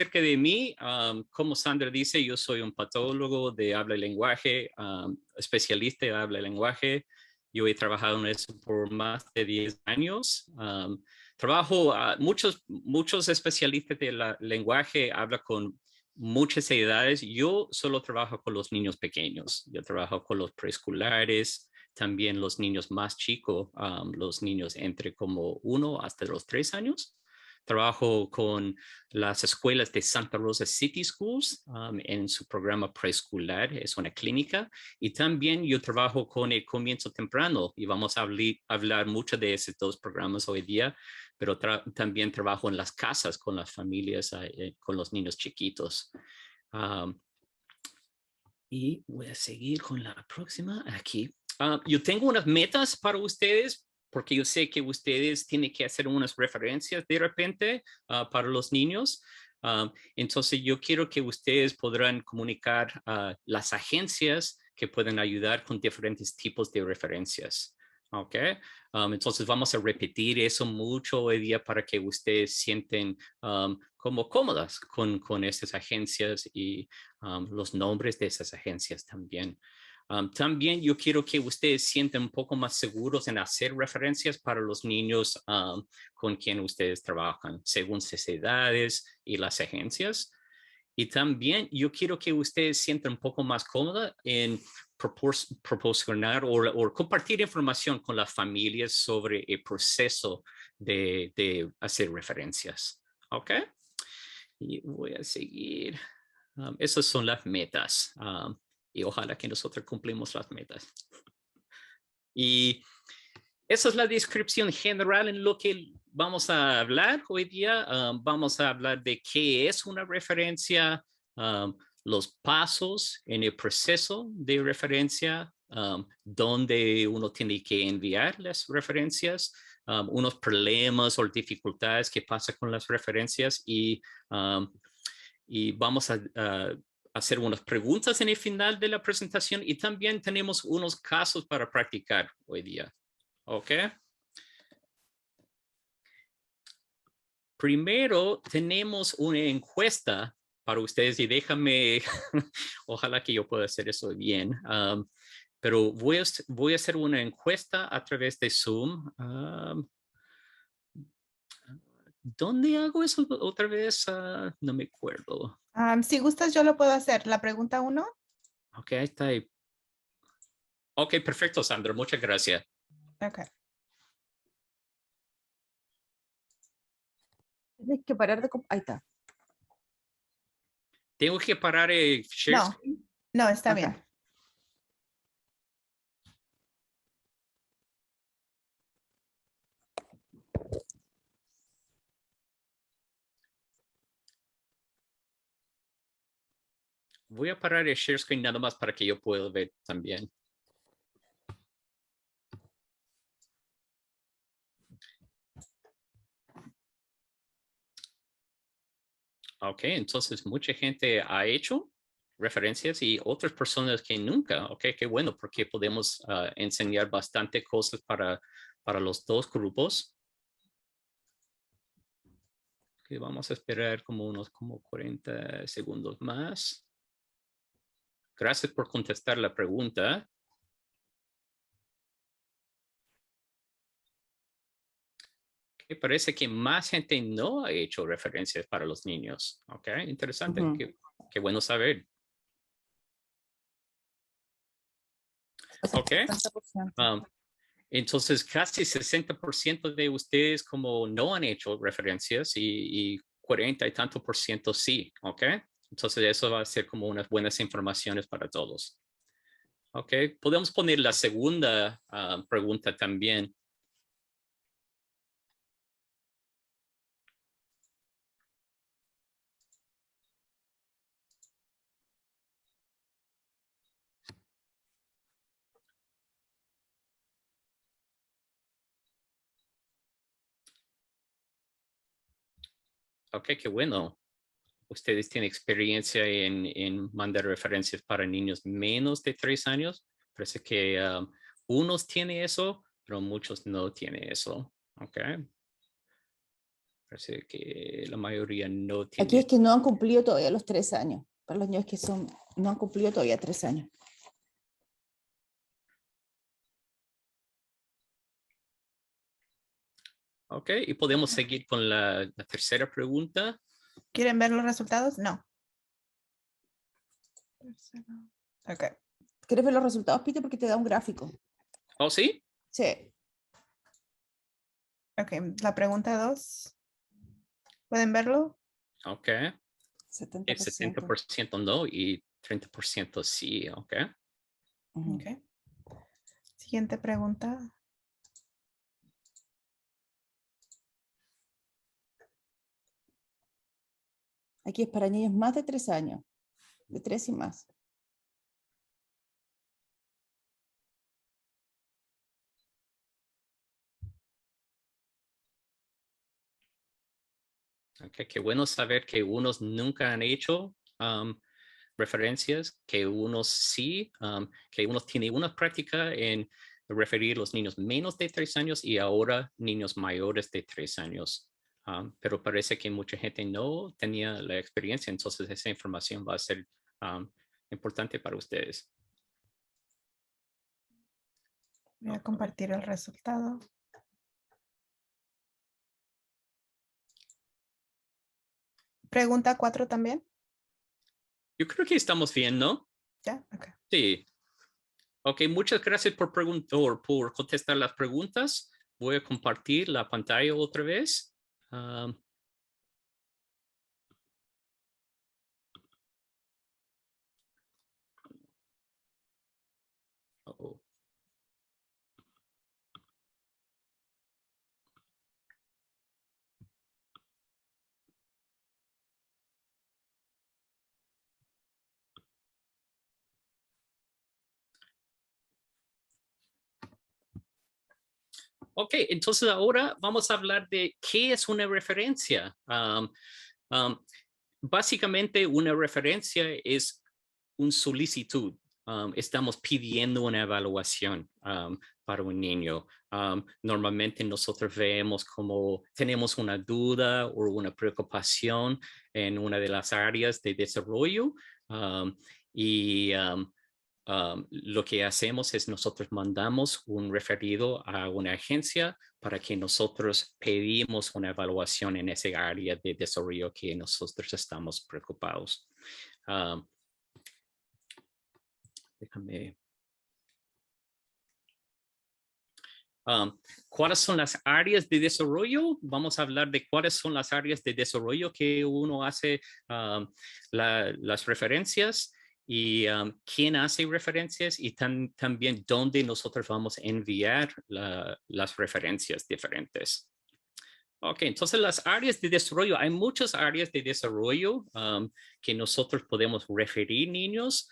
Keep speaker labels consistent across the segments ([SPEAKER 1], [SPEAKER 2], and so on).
[SPEAKER 1] acerca de mí, como Sandra dice, yo soy un patólogo de habla y lenguaje, especialista en habla y lenguaje. Yo he trabajado en eso por más de 10 años. Trabajo, muchos especialistas de lenguaje hablan con muchas edades. Yo solo trabajo con los niños pequeños. Yo trabajo con los preescolares, también los niños más chicos, los niños entre como 1 hasta los 3 años. Trabajo con las escuelas de Santa Rosa City Schools en su programa preescolar, es una clínica. Y también yo trabajo con el comienzo temprano y vamos a hablar mucho de esos dos programas hoy día, pero también trabajo en las casas con las familias, con los niños chiquitos. Y voy a seguir con la próxima aquí. Yo tengo unas metas para ustedes, porque yo sé que ustedes tienen que hacer unas referencias de repente para los niños. Entonces yo quiero que ustedes podrán comunicar a las agencias que pueden ayudar con diferentes tipos de referencias. ¿Ok? Entonces vamos a repetir eso mucho hoy día para que ustedes sienten como cómodas con estas agencias y los nombres de esas agencias también. También yo quiero que ustedes sientan un poco más seguros en hacer referencias para los niños con quien ustedes trabajan, según sus edades y las agencias. Y también yo quiero que ustedes sientan un poco más cómoda en proporcionar o compartir información con las familias sobre el proceso de hacer referencias. ¿Ok? Y voy a seguir. Esas son las metas y ojalá que nosotros cumplimos las metas. Y esa es la descripción general en lo que vamos a hablar hoy día. Vamos a hablar de qué es una referencia, los pasos en el proceso de referencia, dónde uno tiene que enviar las referencias, unos problemas o dificultades que pasan con las referencias y vamos a hacer unas preguntas en el final de la presentación y también tenemos unos casos para practicar hoy día. ¿Ok? Primero tenemos una encuesta para ustedes y déjame, ojalá que yo pueda hacer eso bien, pero voy a hacer una encuesta a través de Zoom. ¿Dónde hago eso otra vez? No me acuerdo.
[SPEAKER 2] Si gustas, yo lo puedo hacer. La pregunta 1.
[SPEAKER 1] Ok, ahí está. Ok, perfecto, Sandra. Muchas gracias.
[SPEAKER 2] Ok.
[SPEAKER 3] Tienes que parar de... Ahí está.
[SPEAKER 1] ¿Tengo que parar el share
[SPEAKER 2] No,
[SPEAKER 1] screen?
[SPEAKER 2] no, está
[SPEAKER 3] Ok.
[SPEAKER 2] bien.
[SPEAKER 1] Voy a parar el share screen nada más para que yo pueda ver también. Ok, entonces mucha gente ha hecho referencias y otras personas que nunca. Ok, qué bueno, porque podemos enseñar bastante cosas para los dos grupos. Okay, vamos a esperar como unos 40 segundos más. Gracias por contestar la pregunta. Okay, parece que más gente no ha hecho referencias para los niños. Ok, interesante. Qué bueno saber. Ok.
[SPEAKER 3] 60%.
[SPEAKER 1] Entonces, casi 60% de ustedes como no han hecho referencias y 40 y tanto por ciento sí, ¿ok? Entonces, eso va a ser como unas buenas informaciones para todos. ¿Ok? Podemos poner la segunda pregunta también. Ok, qué bueno. Ustedes tienen experiencia en mandar referencias para niños menos de 3 años. Parece que unos tienen eso, pero muchos no tienen eso. Ok. Parece que la mayoría no
[SPEAKER 3] Aquí
[SPEAKER 1] tiene.
[SPEAKER 3] es que no han cumplido todavía los 3 años. Para los niños que no han cumplido todavía 3 años.
[SPEAKER 1] Ok, y podemos seguir con la tercera pregunta.
[SPEAKER 2] ¿Quieren ver los resultados? No. Ok.
[SPEAKER 3] ¿Quieres ver los resultados, Peter? Porque te da un gráfico.
[SPEAKER 1] ¿Oh, sí?
[SPEAKER 3] Sí.
[SPEAKER 2] Ok, la pregunta 2. ¿Pueden verlo?
[SPEAKER 1] Ok.
[SPEAKER 3] 70%.
[SPEAKER 1] 70% no y 30% sí, ok.
[SPEAKER 3] Ujú.
[SPEAKER 2] Ok. Siguiente pregunta.
[SPEAKER 3] Aquí es para niños más de 3 años. De 3 y más.
[SPEAKER 1] Ok, qué bueno saber que unos nunca han hecho referencias, que unos sí, que unos tienen una práctica en referir los niños menos de 3 años y ahora niños mayores de 3 años. Pero parece que mucha gente no tenía la experiencia, entonces esa información va a ser importante para ustedes.
[SPEAKER 2] Voy a compartir el resultado. Pregunta 4 también.
[SPEAKER 1] Yo creo que estamos bien, ¿no?
[SPEAKER 2] Ya, ok.
[SPEAKER 1] Sí. Ok, muchas gracias por por contestar las preguntas. Voy a compartir la pantalla otra vez. Uh-oh. Ok, entonces ahora vamos a hablar de qué es una referencia. Básicamente una referencia es una solicitud. Estamos pidiendo una evaluación para un niño. Normalmente nosotros vemos como tenemos una duda o una preocupación en una de las áreas de desarrollo y lo que hacemos es nosotros mandamos un referido a una agencia para que nosotros pedimos una evaluación en ese área de desarrollo que nosotros estamos preocupados. Déjame. ¿Cuáles son las áreas de desarrollo? Vamos a hablar de cuáles son las áreas de desarrollo que uno hace las referencias y quién hace referencias y también dónde nosotros vamos a enviar las referencias diferentes. Ok, entonces las áreas de desarrollo, hay muchas áreas de desarrollo que nosotros podemos referir niños.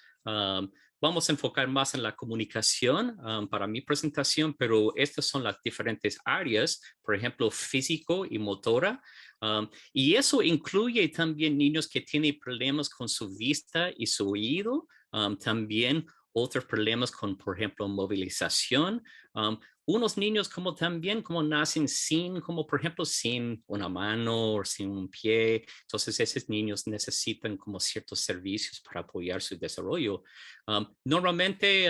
[SPEAKER 1] Vamos a enfocar más en la comunicación para mi presentación, pero estas son las diferentes áreas, por ejemplo, físico y motora. Y eso incluye también niños que tienen problemas con su vista y su oído, también otros problemas con, por ejemplo, movilización. Unos niños como también como nacen sin, como por ejemplo, sin una mano o sin un pie. Entonces esos niños necesitan como ciertos servicios para apoyar su desarrollo. Normalmente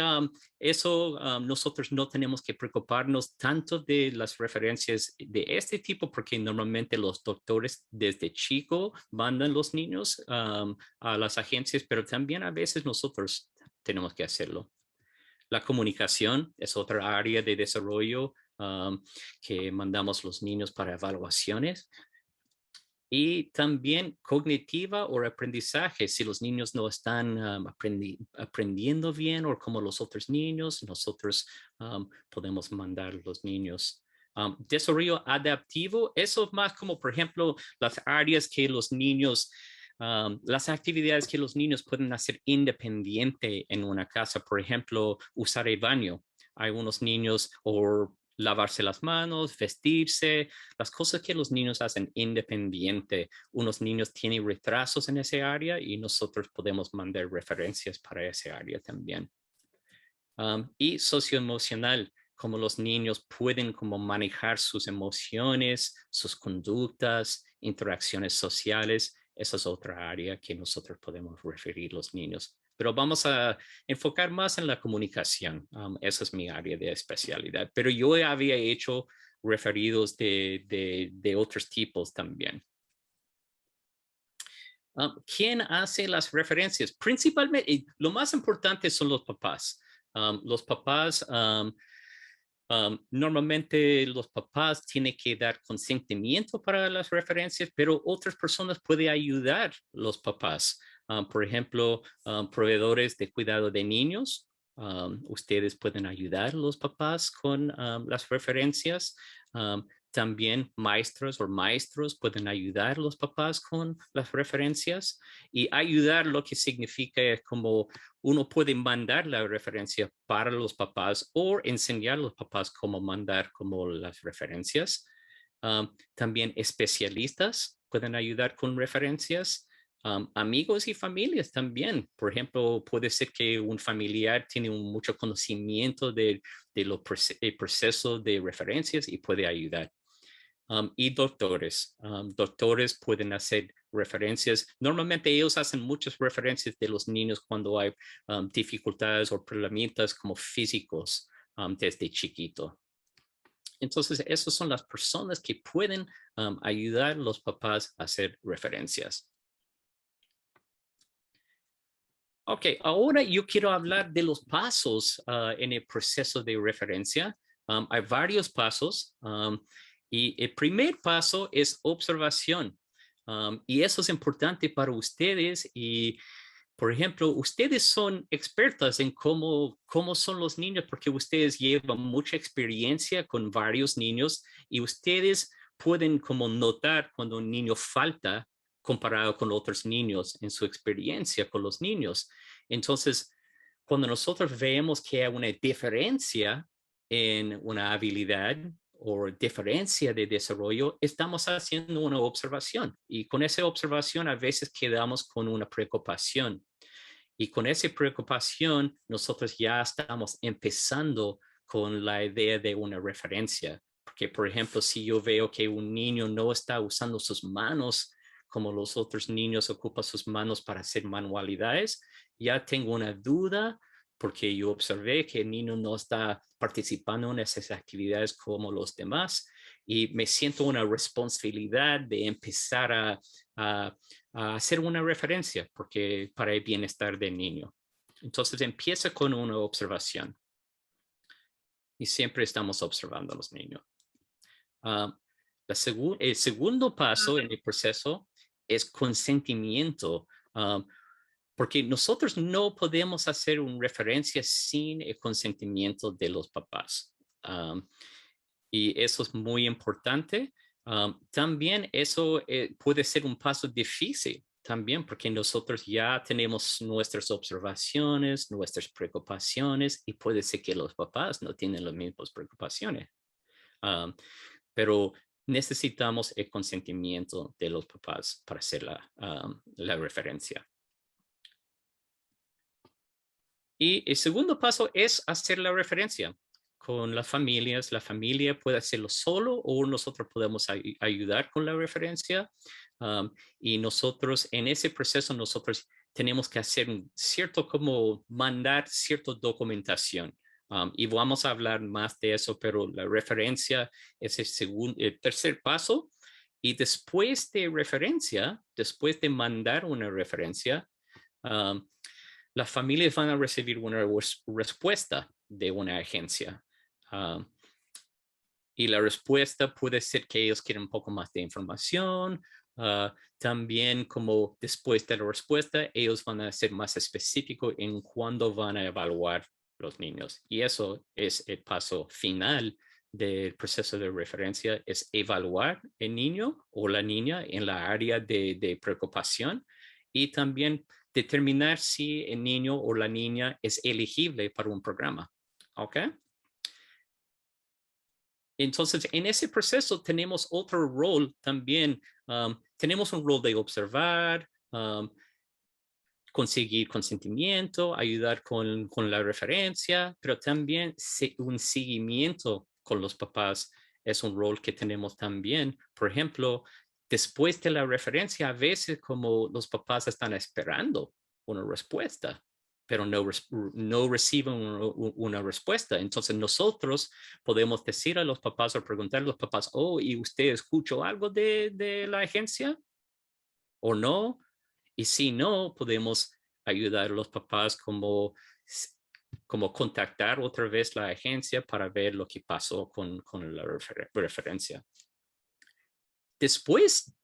[SPEAKER 1] nosotros no tenemos que preocuparnos tanto de las referencias de este tipo porque normalmente los doctores desde chico mandan los niños a las agencias, pero también a veces nosotros tenemos que hacerlo. La comunicación es otra área de desarrollo que mandamos los niños para evaluaciones. Y también cognitiva o aprendizaje. Si los niños no están aprendiendo bien o como los otros niños, nosotros podemos mandar a los niños. Desarrollo adaptivo, eso es más como, por ejemplo, las áreas que los niños las actividades que los niños pueden hacer independiente en una casa, por ejemplo, usar el baño. Hay unos niños o lavarse las manos, vestirse, las cosas que los niños hacen independiente. Unos niños tienen retrasos en ese área y nosotros podemos mandar referencias para ese área también. Y socioemocional, cómo los niños pueden como manejar sus emociones, sus conductas, interacciones sociales. Esa es otra área que nosotros podemos referir los niños. Pero vamos a enfocar más en la comunicación. Esa es mi área de especialidad. Pero yo había hecho referidos de otros tipos también. ¿Quién hace las referencias? Principalmente, lo más importante son los papás. Los papás, normalmente los papás tienen que dar consentimiento para las referencias, pero otras personas pueden ayudar a los papás. Por ejemplo, proveedores de cuidado de niños. Ustedes pueden ayudar a los papás con las referencias. También maestros o maestros pueden ayudar a los papás con las referencias, y ayudar lo que significa como uno puede mandar la referencia para los papás o enseñar a los papás cómo mandar como las referencias. También especialistas pueden ayudar con referencias. Amigos y familias también. Por ejemplo, puede ser que un familiar tiene mucho conocimiento del proceso de referencias y puede ayudar. Y doctores. Doctores pueden hacer referencias. Normalmente ellos hacen muchas referencias de los niños cuando hay dificultades o problemitas como físicos desde chiquito. Entonces, esas son las personas que pueden ayudar a los papás a hacer referencias. Ok, ahora yo quiero hablar de los pasos en el proceso de referencia. Hay varios pasos. Y el primer paso es observación. Y eso es importante para ustedes. Y, por ejemplo, ustedes son expertas en cómo son los niños, porque ustedes llevan mucha experiencia con varios niños y ustedes pueden como notar cuando un niño falta comparado con otros niños en su experiencia con los niños. Entonces, cuando nosotros vemos que hay una diferencia en una habilidad o diferencia de desarrollo, estamos haciendo una observación, y con esa observación a veces quedamos con una preocupación, y con esa preocupación nosotros ya estamos empezando con la idea de una referencia. Porque, por ejemplo, si yo veo que un niño no está usando sus manos como los otros niños ocupan sus manos para hacer manualidades, ya tengo una duda, porque yo observé que el niño no está participando en esas actividades como los demás, y me siento una responsabilidad de empezar a hacer una referencia, porque para el bienestar del niño. Entonces empieza con una observación, y siempre estamos observando a los niños. El segundo paso en el proceso es consentimiento. Porque nosotros no podemos hacer una referencia sin el consentimiento de los papás. Y eso es muy importante. También eso puede ser un paso difícil también, porque nosotros ya tenemos nuestras observaciones, nuestras preocupaciones, y puede ser que los papás no tienen las mismas preocupaciones. Pero necesitamos el consentimiento de los papás para hacer la referencia. Y el segundo paso es hacer la referencia con las familias. La familia puede hacerlo solo, o nosotros podemos ayudar con la referencia. Y nosotros en ese proceso nosotros tenemos que hacer como mandar cierta documentación. Y vamos a hablar más de eso, pero la referencia es el tercer paso. Y después de referencia, después de mandar una referencia, las familias van a recibir una respuesta de una agencia. Y la respuesta puede ser que ellos quieren un poco más de información. También, como después de la respuesta, ellos van a ser más específicos en cuándo van a evaluar los niños. Y eso es el paso final del proceso de referencia, es evaluar el niño o la niña en la área de preocupación, y también determinar si el niño o la niña es elegible para un programa. ¿Ok? Entonces, en ese proceso tenemos otro rol también. Tenemos un rol de observar, conseguir consentimiento, ayudar con la referencia, pero también un seguimiento con los papás es un rol que tenemos también. Por ejemplo, después de la referencia, a veces como los papás están esperando una respuesta, pero no reciben una respuesta. Entonces nosotros podemos decir a los papás o preguntar a los papás, oh, ¿y usted escuchó algo de la agencia? ¿O no? Y si no, podemos ayudar a los papás como contactar otra vez la agencia para ver lo que pasó con la referencia. Después,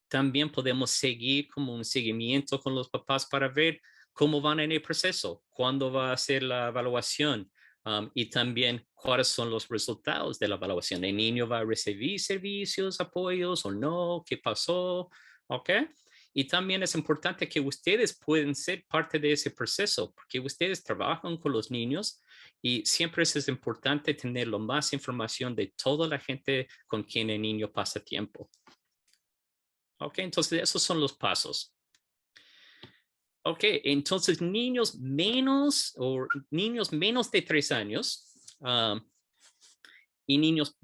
[SPEAKER 1] también podemos seguir como un seguimiento con los papás para ver cómo van en el proceso, cuándo va a ser la evaluación y también cuáles son los resultados de la evaluación. ¿El niño va a recibir servicios, apoyos o no? ¿Qué pasó? ¿Ok? Y también es importante que ustedes pueden ser parte de ese proceso porque ustedes trabajan con los niños y siempre es importante tener lo más información de toda la gente con quien el niño pasa tiempo. Ok, entonces esos son los pasos. Ok, entonces niños menos de 3 años y niños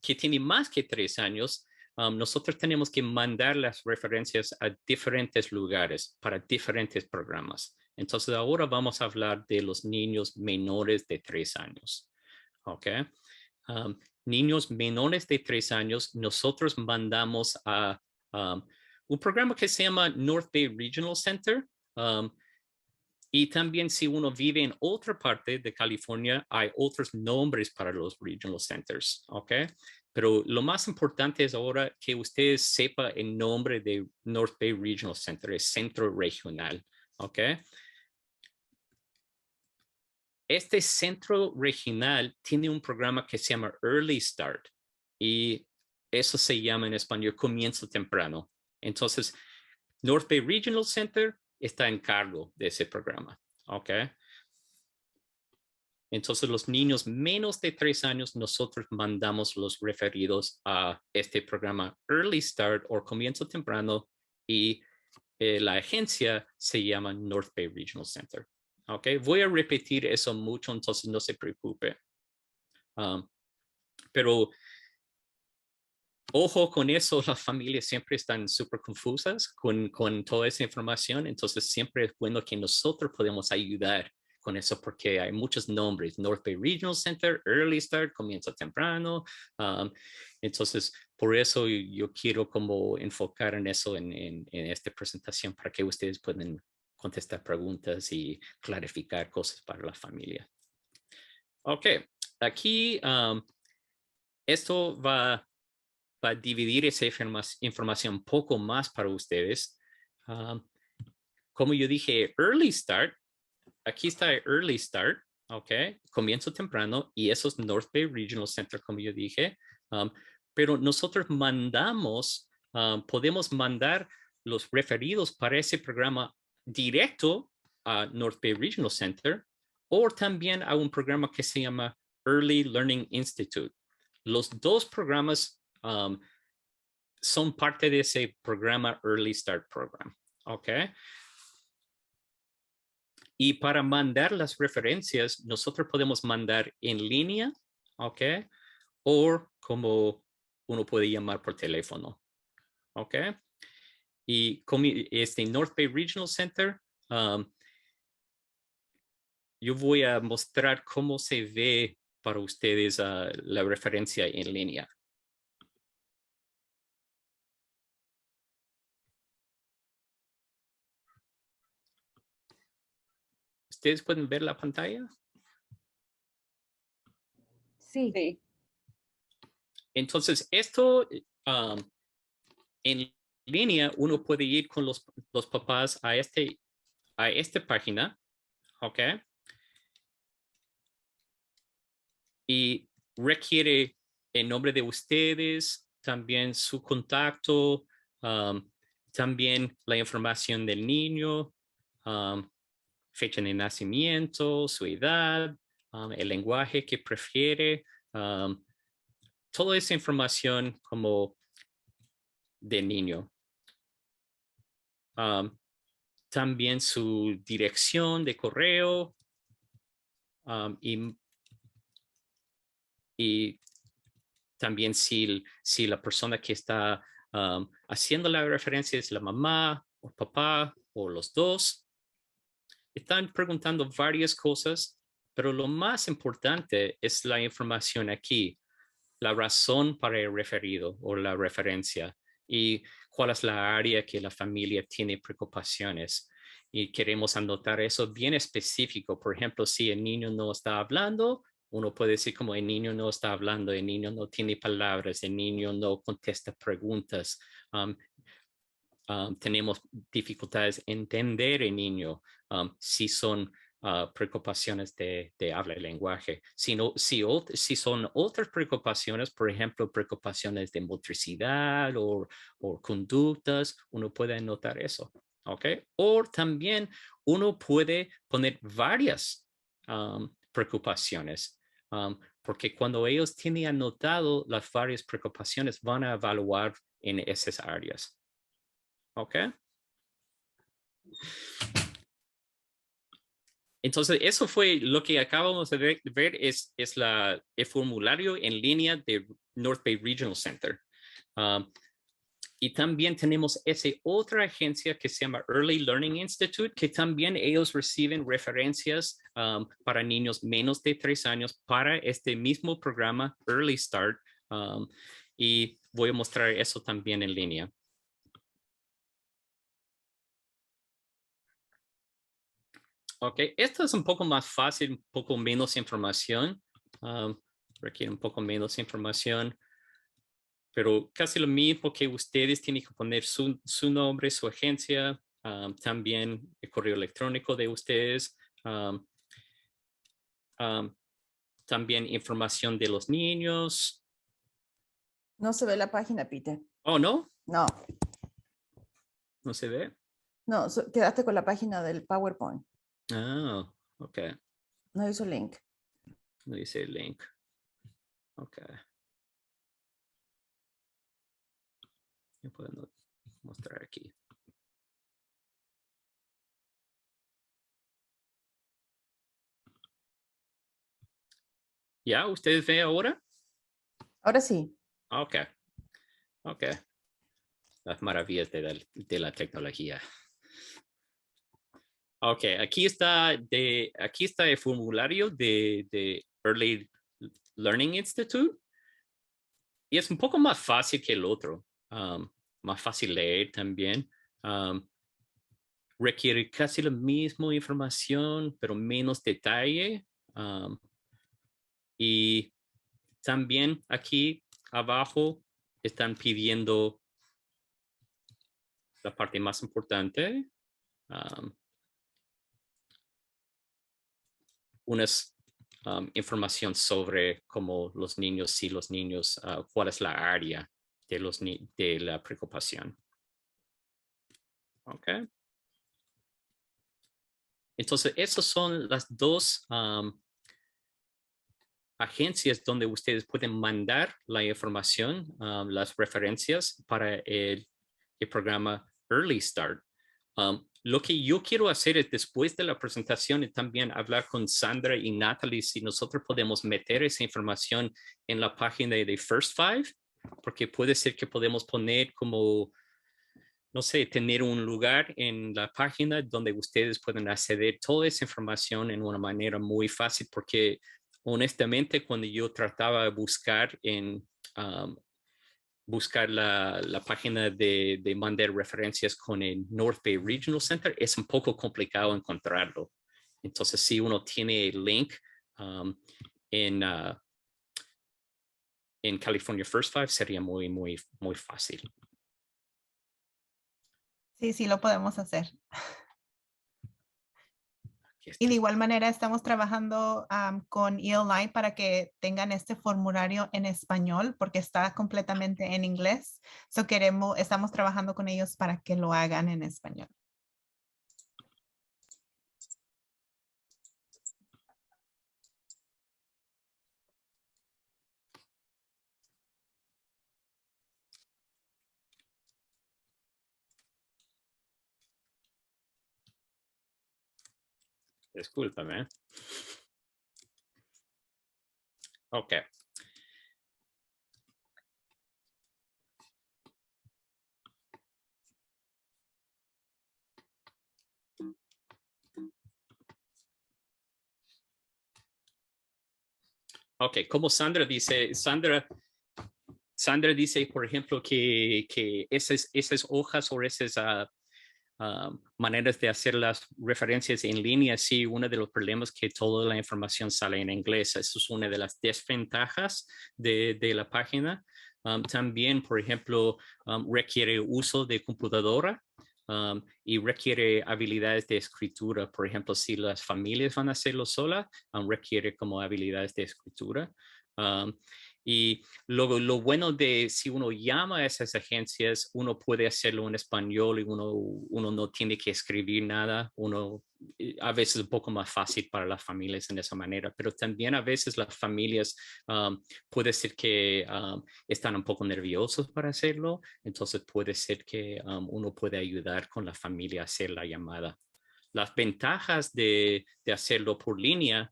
[SPEAKER 1] que tienen más que 3 años, nosotros tenemos que mandar las referencias a diferentes lugares para diferentes programas. Entonces ahora vamos a hablar de los niños menores de 3 años. Ok, niños menores de 3 años, nosotros mandamos a un programa que se llama North Bay Regional Center. Y también si uno vive en otra parte de California, hay otros nombres para los regional centers, ¿ok? Pero lo más importante es ahora que ustedes sepan el nombre de North Bay Regional Center, es centro regional, ¿ok? Este centro regional tiene un programa que se llama Early Start y eso se llama en español comienzo temprano. Entonces, North Bay Regional Center está en cargo de ese programa, ¿ok? Entonces, los niños menos de 3 años, nosotros mandamos los referidos a este programa Early Start o comienzo temprano y la agencia se llama North Bay Regional Center. ¿Ok? Voy a repetir eso mucho, entonces no se preocupe. Pero ojo con eso, las familias siempre están súper confusas con toda esa información, entonces siempre es bueno que nosotros podemos ayudar con eso porque hay muchos nombres, North Bay Regional Center, Early Start, comienza temprano, entonces por eso yo quiero como enfocar en eso en esta presentación para que ustedes puedan contestar preguntas y clarificar cosas para la familia. Ok, aquí esto va a dividir esa información un poco más para ustedes. Como yo dije, Early Start, aquí está Early Start, ok, comienzo temprano y eso es North Bay Regional Center, como yo dije. Pero nosotros podemos mandar los referidos para ese programa directo a North Bay Regional Center o también a un programa que se llama Early Learning Institute. Los dos programas son parte de ese programa Early Start Program, ¿ok? Y para mandar las referencias, nosotros podemos mandar en línea, ¿ok? O como uno puede llamar por teléfono, ¿ok? Y como este North Bay Regional Center, yo voy a mostrar cómo se ve para ustedes la referencia en línea. ¿Ustedes pueden ver la pantalla?
[SPEAKER 3] Sí.
[SPEAKER 1] Entonces, esto en línea, uno puede ir con los papás a esta página, ¿ok? Y requiere el nombre de ustedes, también su contacto, también la información del niño, fecha de nacimiento, su edad, el lenguaje que prefiere, toda esa información como del niño. también su dirección de correo y también si la persona que está haciendo la referencia es la mamá o papá o los dos. Están preguntando varias cosas, pero lo más importante es la información aquí, la razón para el referido o la referencia y cuál es la área que la familia tiene preocupaciones. Y queremos anotar eso bien específico. Por ejemplo, si el niño no está hablando, uno puede decir como el niño no está hablando, el niño no tiene palabras, el niño no contesta preguntas. Tenemos dificultades en entender el niño si son preocupaciones de habla y lenguaje. Si son otras preocupaciones, por ejemplo, preocupaciones de motricidad o conductas, uno puede anotar eso. ¿Ok? O también uno puede poner varias preocupaciones. Porque cuando ellos tienen anotado las varias preocupaciones, van a evaluar en esas áreas. ¿Ok? Entonces, eso fue lo que acabamos de ver, es el formulario en línea de North Bay Regional Center. Y también tenemos esa otra agencia que se llama Early Learning Institute, que también ellos reciben referencias para niños menos de 3 años para este mismo programa Early Start. Y voy a mostrar eso también en línea. Ok, esto es un poco más fácil, un poco menos información. Requiere un poco menos información, pero casi lo mismo que ustedes tienen que poner su nombre, su agencia, también el correo electrónico de ustedes, también información de los niños.
[SPEAKER 3] No se ve la página, Peter.
[SPEAKER 1] Oh, ¿no?
[SPEAKER 3] No,
[SPEAKER 1] ¿No se ve?
[SPEAKER 3] no, quedaste con la página del PowerPoint.
[SPEAKER 1] Ah, ok.
[SPEAKER 3] No hizo link.
[SPEAKER 1] No dice el link. Ok. ¿Me puedo mostrar aquí? ¿Ya? ¿Ustedes ven ahora?
[SPEAKER 3] Ahora sí.
[SPEAKER 1] Ok. Ok. Las maravillas de la tecnología. Ok, aquí está el formulario de Early Learning Institute. Y es un poco más fácil que el otro. Más fácil leer también. Requiere casi la misma información, pero menos detalle. Y también aquí abajo están pidiendo la parte más importante. Unas información sobre cómo los niños, si los niños, cuál es la área de la preocupación. Ok. Entonces, esas son las dos agencias donde ustedes pueden mandar la información, las referencias para el programa Early Start. Lo que yo quiero hacer es después de la presentación y también hablar con Sandra y Natalie si nosotros podemos meter esa información en la página de First Five, porque puede ser que podemos poner como, no sé, tener un lugar en la página donde ustedes pueden acceder a toda esa información en una manera muy fácil, porque honestamente cuando yo trataba de buscar buscar la página de mandar referencias con el North Bay Regional Center, es un poco complicado encontrarlo. Entonces, si uno tiene el link en California First Five, sería muy, muy, muy fácil.
[SPEAKER 2] Sí, sí, lo podemos hacer.
[SPEAKER 1] Aquí está.
[SPEAKER 2] Y de igual manera estamos trabajando con ELI para que tengan este formulario en español porque está completamente en inglés. Estamos trabajando con ellos para que lo hagan en español.
[SPEAKER 1] Discúlpame. Ok. Ok, como Sandra dice, Sandra dice, por ejemplo, que esas hojas o esas maneras de hacer las referencias en línea, sí, uno de los problemas es que toda la información sale en inglés. Eso es una de las desventajas de la página. También, por ejemplo, requiere uso de computadora. Y requiere habilidades de escritura. Por ejemplo, si las familias van a hacerlo sola, requiere como habilidades de escritura. Y lo bueno de si uno llama a esas agencias, uno puede hacerlo en español y uno no tiene que escribir nada. A veces es un poco más fácil para las familias en esa manera, pero también a veces las familias puede ser que están un poco nerviosos para hacerlo, entonces puede ser que uno puede ayudar con la familia a hacer la llamada. Las ventajas de hacerlo por línea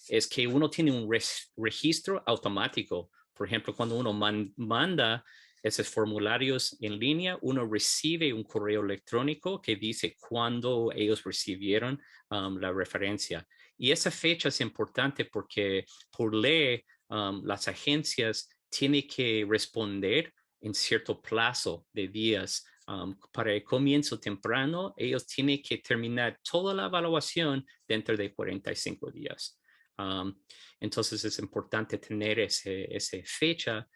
[SPEAKER 1] es que uno tiene un registro automático. Por ejemplo, cuando uno manda esos formularios en línea, uno recibe un correo electrónico que dice cuándo ellos recibieron la referencia. Y esa fecha es importante porque por ley las agencias tienen que responder en cierto plazo de días. Para el comienzo temprano, ellos tienen que terminar toda la evaluación dentro de 45 días. Entonces es importante tener esa fecha,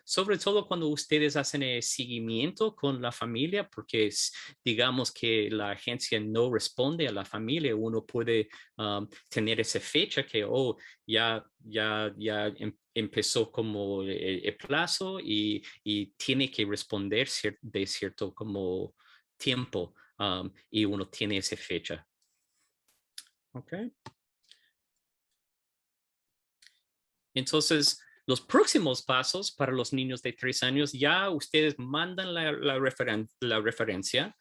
[SPEAKER 1] sobre todo cuando ustedes hacen el seguimiento con la familia, porque digamos que la agencia no responde a la familia, uno puede tener esa fecha que, ya empezó como el plazo y tiene que responder de cierto como tiempo y uno tiene esa fecha. Ok. Entonces, los próximos pasos para los niños de 3 años, ya ustedes mandan la referencia.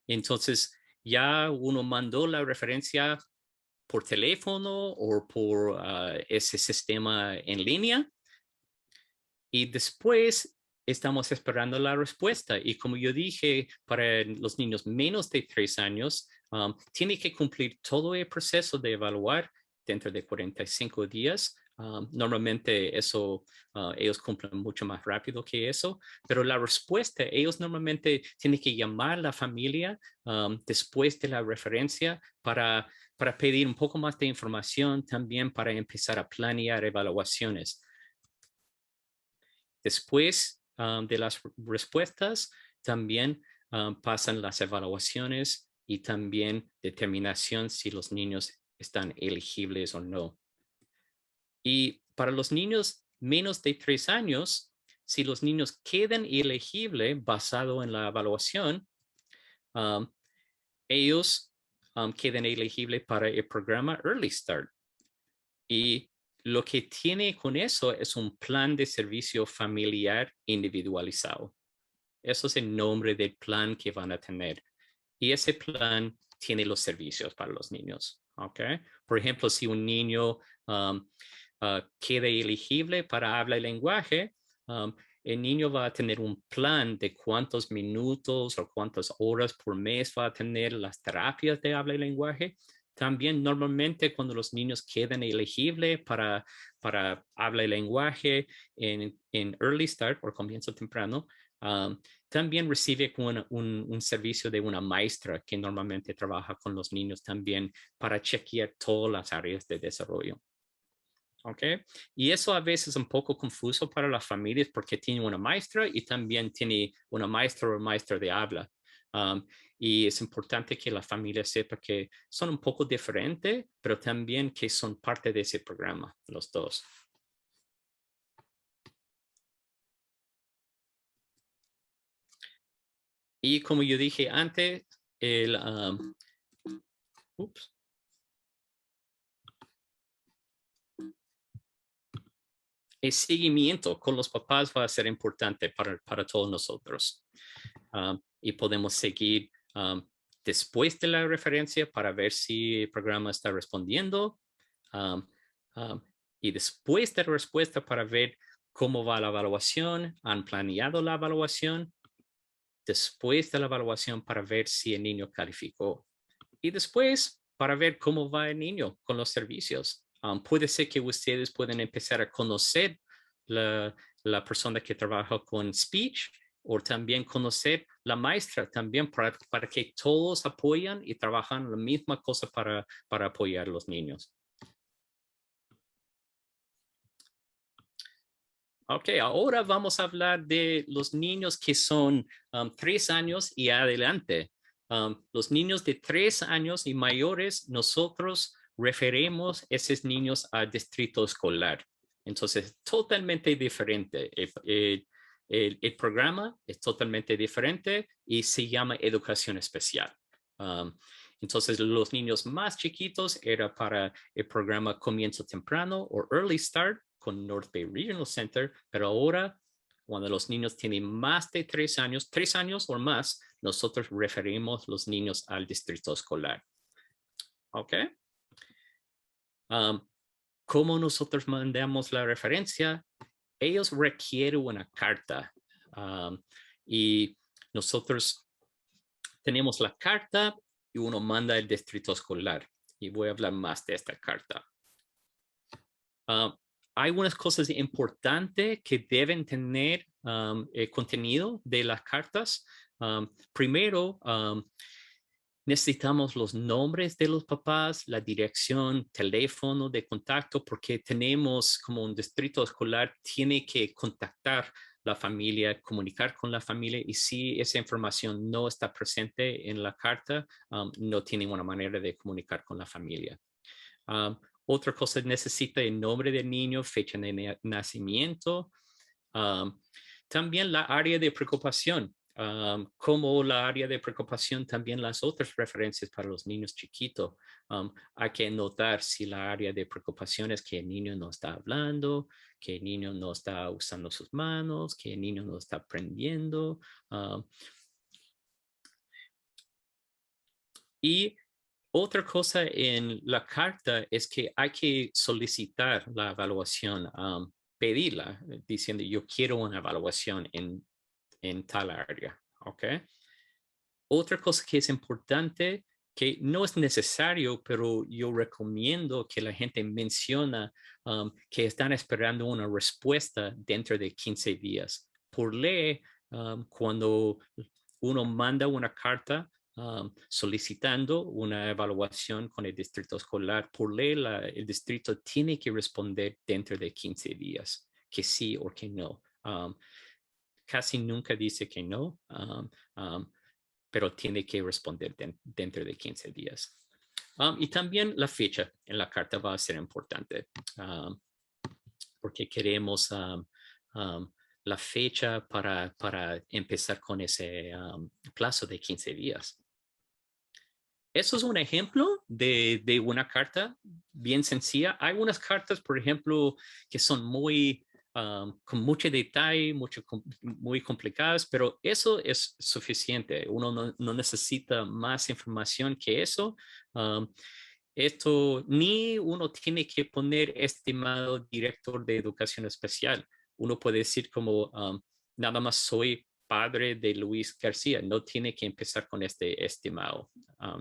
[SPEAKER 1] Entonces, ya uno mandó la referencia por teléfono o por ese sistema en línea. Y después estamos esperando la respuesta. Y como yo dije, para los niños menos de 3 años, tiene que cumplir todo el proceso de evaluar dentro de 45 días. Normalmente eso, ellos cumplen mucho más rápido que eso, pero la respuesta, ellos normalmente tienen que llamar a la familia después de la referencia para pedir un poco más de información, también para empezar a planear evaluaciones. Después de las respuestas, también pasan las evaluaciones y también determinación si los niños están elegibles o no. Y para los niños menos de 3 años, si los niños quedan elegibles basado en la evaluación, ellos quedan elegibles para el programa Early Start. Y lo que tiene con eso es un plan de servicio familiar individualizado. Eso es el nombre del plan que van a tener. Y ese plan tiene los servicios para los niños. ¿Okay? Por ejemplo, si un niño queda elegible para habla y lenguaje, el niño va a tener un plan de cuántos minutos o cuántas horas por mes va a tener las terapias de habla y lenguaje. También normalmente cuando los niños quedan elegibles para habla y lenguaje en Early Start o comienzo temprano, también recibe un servicio de una maestra que normalmente trabaja con los niños también para chequear todas las áreas de desarrollo. ¿Ok? Y eso a veces es un poco confuso para las familias porque tiene una maestra y también tiene una maestra o maestra de habla. Y es importante que la familia sepa que son un poco diferentes, pero también que son parte de ese programa, los dos. Y como yo dije antes, el seguimiento con los papás va a ser importante para todos nosotros. Y podemos seguir después de la referencia para ver si el programa está respondiendo. Y después de la respuesta para ver cómo va la evaluación, han planeado la evaluación. Después de la evaluación para ver si el niño calificó. Y después para ver cómo va el niño con los servicios. Puede ser que ustedes pueden empezar a conocer la persona que trabaja con speech o también conocer la maestra también para que todos apoyan y trabajan la misma cosa para apoyar a los niños. Ok, ahora vamos a hablar de los niños que son 3 años y adelante. Los niños de 3 años y mayores, nosotros referimos esos niños al distrito escolar. Entonces, totalmente diferente. El programa es totalmente diferente y se llama educación especial. Entonces, los niños más chiquitos era para el programa Comienzo Temprano o Early Start con North Bay Regional Center, pero ahora, cuando los niños tienen más de 3 años o más, nosotros referimos los niños al distrito escolar. ¿Ok? ¿Cómo nosotros mandamos la referencia? Ellos requieren una carta y nosotros tenemos la carta y uno manda al distrito escolar. Y voy a hablar más de esta carta. Hay unas cosas importantes que deben tener el contenido de las cartas. Primero, necesitamos los nombres de los papás, la dirección, teléfono de contacto, porque tenemos como un distrito escolar, tiene que contactar la familia, comunicar con la familia, y si esa información no está presente en la carta, no tienen una manera de comunicar con la familia. Otra cosa, necesita el nombre del niño, fecha de nacimiento. También la área de preocupación. Como la área de preocupación, también las otras referencias para los niños chiquitos. Hay que notar si la área de preocupación es que el niño no está hablando, que el niño no está usando sus manos, que el niño no está aprendiendo. Y otra cosa en la carta es que hay que solicitar la evaluación, pedirla, diciendo yo quiero una evaluación en tal área, ¿ok? Otra cosa que es importante, que no es necesario, pero yo recomiendo que la gente menciona que están esperando una respuesta dentro de 15 días. Por ley, cuando uno manda una carta solicitando una evaluación con el distrito escolar, por ley el distrito tiene que responder dentro de 15 días, que sí o que no. Casi nunca dice que no, pero tiene que responder dentro de 15 días. Y también la fecha en la carta va a ser importante, porque queremos la fecha para empezar con ese plazo de 15 días. Eso es un ejemplo de una carta bien sencilla. Hay unas cartas, por ejemplo, que son muy con mucho detalle, muy complicadas, pero eso es suficiente. Uno no necesita más información que eso. Esto ni uno tiene que poner estimado director de educación especial. Uno puede decir como nada más soy padre de Luis García. No tiene que empezar con este estimado.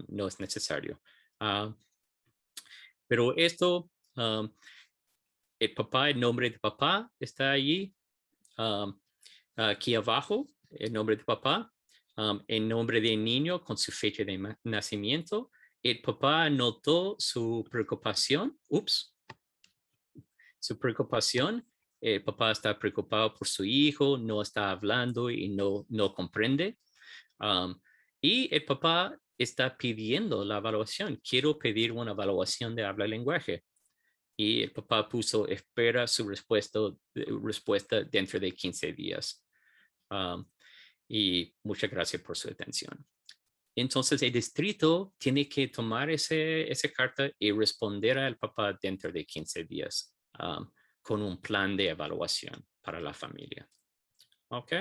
[SPEAKER 1] No es necesario. Pero esto, el papá, el nombre de papá está allí. Aquí abajo, el nombre de papá. El nombre del niño con su fecha de nacimiento. El papá anotó su preocupación. Su preocupación. El papá está preocupado por su hijo, no está hablando y no comprende. Y el papá está pidiendo la evaluación. Quiero pedir una evaluación de habla y lenguaje. Y el papá puso, espera su respuesta dentro de 15 días. Y muchas gracias por su atención. Entonces, el distrito tiene que tomar esa carta y responder al papá dentro de 15 días con un plan de evaluación para la familia. ¿Ok?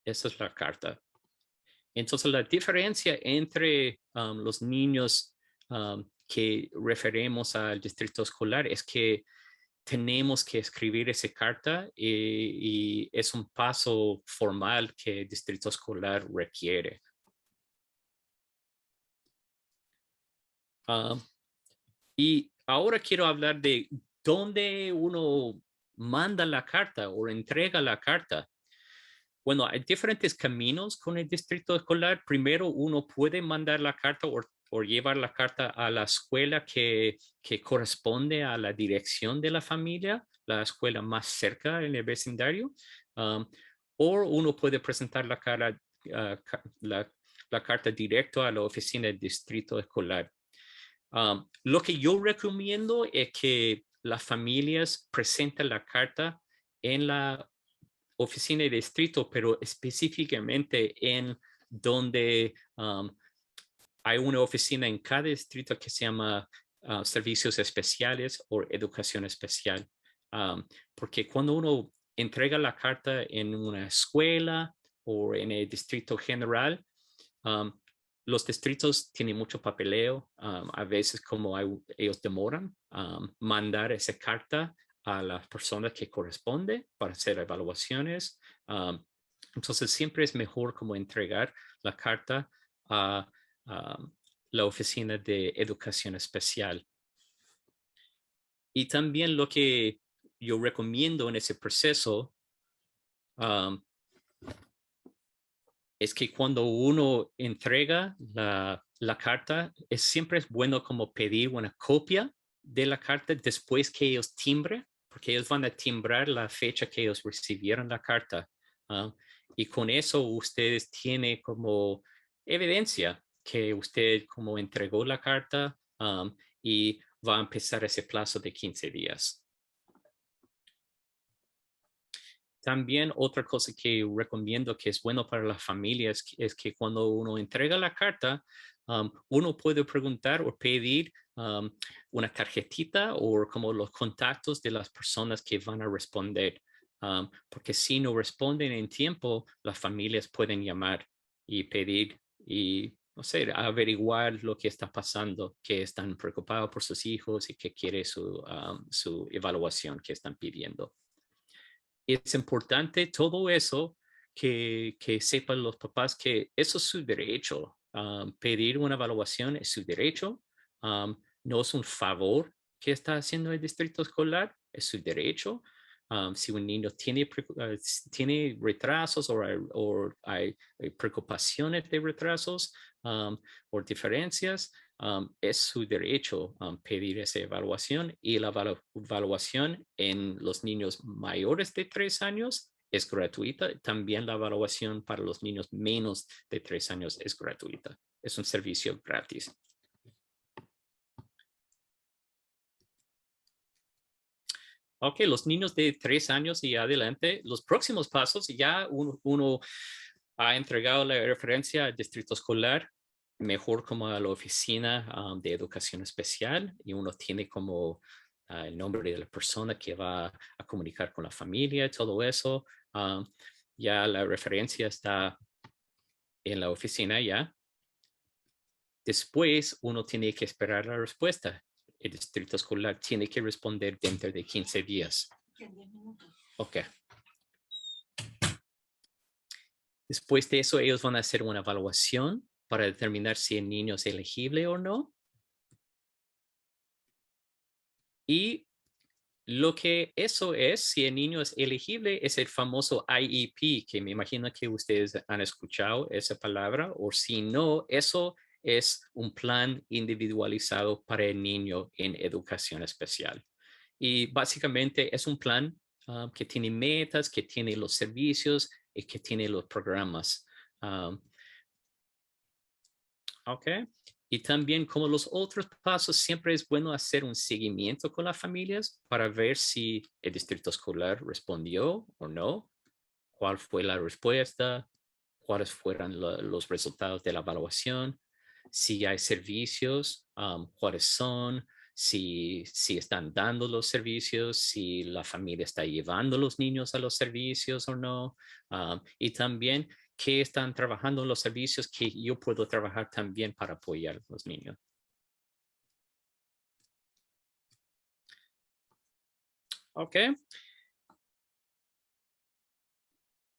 [SPEAKER 1] Esa es la carta. Entonces, la diferencia entre los niños que referimos al distrito escolar es que tenemos que escribir esa carta y es un paso formal que el distrito escolar requiere. Y ahora quiero hablar de dónde uno manda la carta o entrega la carta. Bueno, hay diferentes caminos con el distrito escolar. Primero, uno puede mandar la carta o llevar la carta a la escuela que corresponde a la dirección de la familia, la escuela más cerca en el vecindario. O uno puede presentar la carta directo a la oficina del distrito escolar. Lo que yo recomiendo es que las familias presenten la carta en la oficina de distrito, pero específicamente en donde hay una oficina en cada distrito que se llama servicios especiales o educación especial. Porque cuando uno entrega la carta en una escuela o en el distrito general, los distritos tienen mucho papeleo. A veces como ellos demoran mandar esa carta a las personas que corresponde para hacer evaluaciones. Entonces siempre es mejor como entregar la carta a la oficina de educación especial. Y también lo que yo recomiendo en ese proceso es que cuando uno entrega la carta, siempre es bueno como pedir una copia de la carta después que ellos timbren, porque ellos van a timbrar la fecha que ellos recibieron la carta. Y con eso ustedes tienen como evidencia que usted como entregó la carta y va a empezar ese plazo de 15 días. También otra cosa que recomiendo que es bueno para las familias es que cuando uno entrega la carta, uno puede preguntar o pedir una tarjetita o como los contactos de las personas que van a responder. Porque si no responden en tiempo, las familias pueden llamar y pedir y, no sé, averiguar lo que está pasando, que están preocupados por sus hijos y que quiere su evaluación que están pidiendo. Es importante todo eso que sepan los papás que eso es su derecho. Pedir una evaluación es su derecho. No es un favor que está haciendo el distrito escolar, es su derecho. Si un niño tiene retrasos o hay preocupaciones de retrasos o diferencias, es su derecho pedir esa evaluación y la evaluación en los niños mayores de 3 años es gratuita. También la evaluación para los niños menos de 3 años es gratuita. Es un servicio gratis. Ok, los niños de 3 años y adelante, los próximos pasos, ya uno ha entregado la referencia al distrito escolar, mejor como a la oficina de educación especial y uno tiene como el nombre de la persona que va a comunicar con la familia y todo eso. Ya la referencia está en la oficina ya. Después uno tiene que esperar la respuesta. El distrito escolar tiene que responder dentro de 15 días. Ok. Después de eso, ellos van a hacer una evaluación para determinar si el niño es elegible o no. Y lo que eso es, si el niño es elegible, es el famoso IEP, que me imagino que ustedes han escuchado esa palabra, o si no, eso es un plan individualizado para el niño en educación especial. Y básicamente es un plan que tiene metas, que tiene los servicios y que tiene los programas. Ok. Y también como los otros pasos, siempre es bueno hacer un seguimiento con las familias para ver si el distrito escolar respondió o no, cuál fue la respuesta, cuáles fueron los resultados de la evaluación, si hay servicios, cuáles son, si están dando los servicios, si la familia está llevando a los niños a los servicios o no. Y también qué están trabajando los servicios que yo puedo trabajar también para apoyar a los niños. Ok.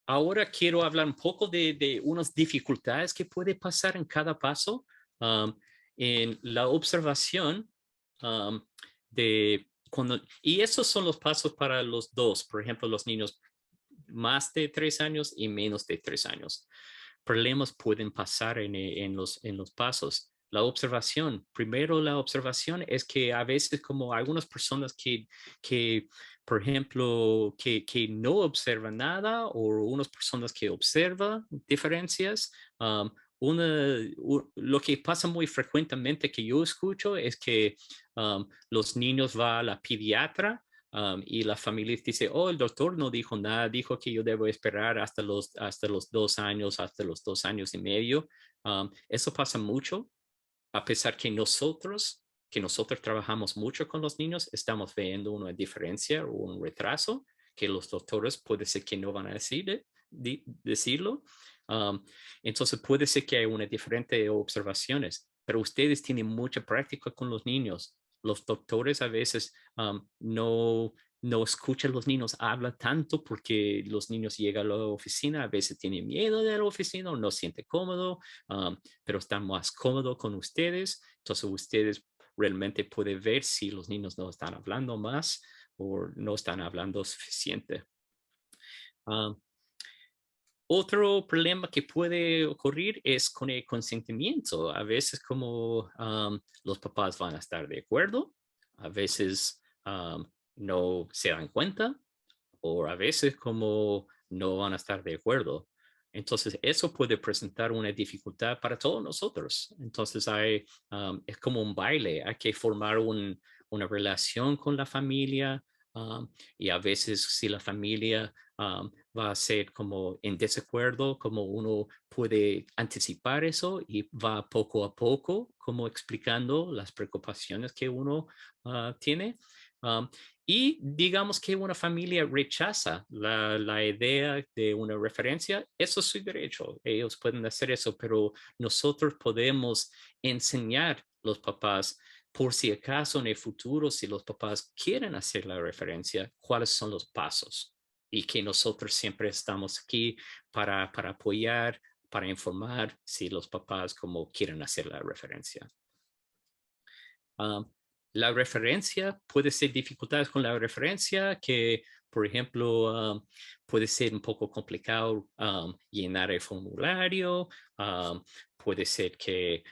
[SPEAKER 1] Ahora quiero hablar un poco de unas dificultades que puede pasar en cada paso. En la observación y esos son los pasos para los dos, por ejemplo, los niños más de 3 años y menos de 3 años. Problemas pueden pasar en los pasos. La observación, primero la observación es que a veces como algunas personas que por ejemplo, que no observan nada o unas personas que observan diferencias. Lo que pasa muy frecuentemente que yo escucho es que los niños van a la pediatra y la familia dice, oh, el doctor no dijo nada, dijo que yo debo esperar hasta los 2 años, hasta los 2 años y medio. Eso pasa mucho, a pesar que nosotros trabajamos mucho con los niños, estamos viendo una diferencia o un retraso que los doctores puede ser que no van a decirlo. Entonces puede ser que hay una diferente observaciones, pero ustedes tienen mucha práctica con los niños. Los doctores a veces no escuchan a los niños hablar tanto porque los niños llegan a la oficina, a veces tienen miedo de la oficina o no sienten cómodo, pero están más cómodos con ustedes. Entonces ustedes realmente pueden ver si los niños no están hablando más o no están hablando suficiente. Otro problema que puede ocurrir es con el consentimiento. A veces como los papás van a estar de acuerdo, a veces no se dan cuenta o a veces como no van a estar de acuerdo. Entonces eso puede presentar una dificultad para todos nosotros. Entonces es como un baile, hay que formar una relación con la familia y a veces si la familia va a ser como en desacuerdo, como uno puede anticipar eso y va poco a poco como explicando las preocupaciones que uno tiene. Y digamos que una familia rechaza la idea de una referencia, eso es su derecho, ellos pueden hacer eso, pero nosotros podemos enseñar a los papás por si acaso en el futuro, si los papás quieren hacer la referencia, cuáles son los pasos y que nosotros siempre estamos aquí para apoyar, para informar si los papás como quieren hacer la referencia. La referencia, puede ser dificultades con la referencia que, por ejemplo, puede ser un poco complicado llenar el formulario. Puede ser que,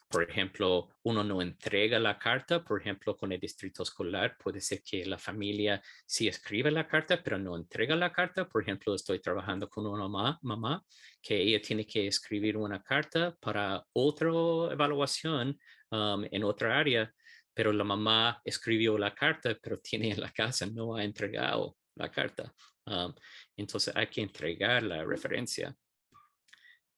[SPEAKER 1] por ejemplo, uno no entrega la carta, por ejemplo, con el distrito escolar. Puede ser que la familia sí escribe la carta, pero no entrega la carta. Por ejemplo, estoy trabajando con una mamá que ella tiene que escribir una carta para otra evaluación en otra área, pero la mamá escribió la carta, pero tiene en la casa, no ha entregado la carta. Entonces hay que entregar la referencia.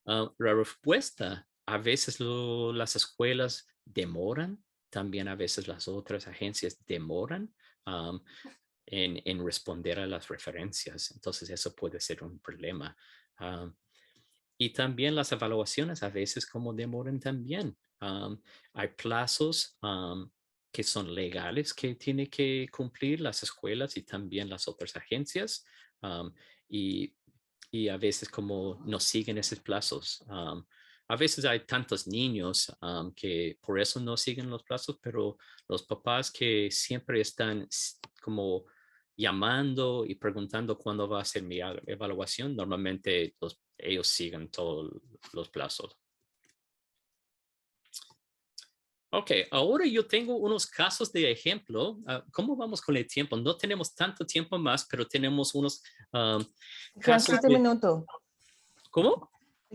[SPEAKER 1] La respuesta, a veces las escuelas demoran, también a veces las otras agencias demoran en responder a las referencias. Entonces eso puede ser un problema. Y también las evaluaciones a veces como demoran también. Hay plazos que son legales que tienen que cumplir las escuelas y también las otras agencias. Y a veces como no siguen esos plazos. A veces hay tantos niños que por eso no siguen los plazos, pero los papás que siempre están como llamando y preguntando cuándo va a ser mi evaluación, normalmente ellos siguen todos los plazos. Ok, ahora yo tengo unos casos de ejemplo. ¿Cómo vamos con el tiempo? No tenemos tanto tiempo más, pero tenemos unos
[SPEAKER 3] Quedan 7 minutos.
[SPEAKER 1] ¿Cómo?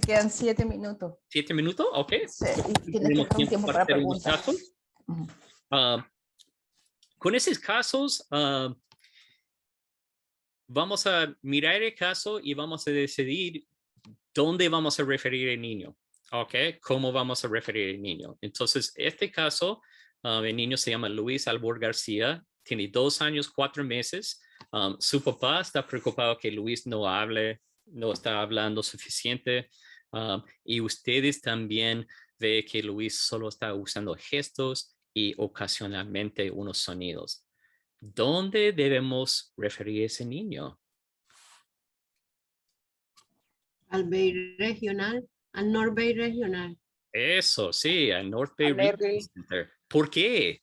[SPEAKER 3] Quedan 7 minutos.
[SPEAKER 1] 7 minutos, ok.
[SPEAKER 3] Sí, y tienes que dejar un tiempo para preguntas.
[SPEAKER 1] Con esos casos, vamos a mirar el caso y vamos a decidir dónde vamos a referir el niño. Ok, ¿cómo vamos a referir el niño? Entonces, este caso, el niño se llama Luis Albor García, tiene 2 años, 4 meses. Su papá está preocupado que Luis no hable no está hablando suficiente. Y ustedes también ve que Luis solo está usando gestos y ocasionalmente unos sonidos. ¿Dónde debemos referir a ese niño?
[SPEAKER 4] Al Bay Regional, al North Bay Regional,
[SPEAKER 1] Eso, sí, a North Bay
[SPEAKER 3] A
[SPEAKER 1] Regional
[SPEAKER 3] North Bay.
[SPEAKER 1] Center. ¿Por qué?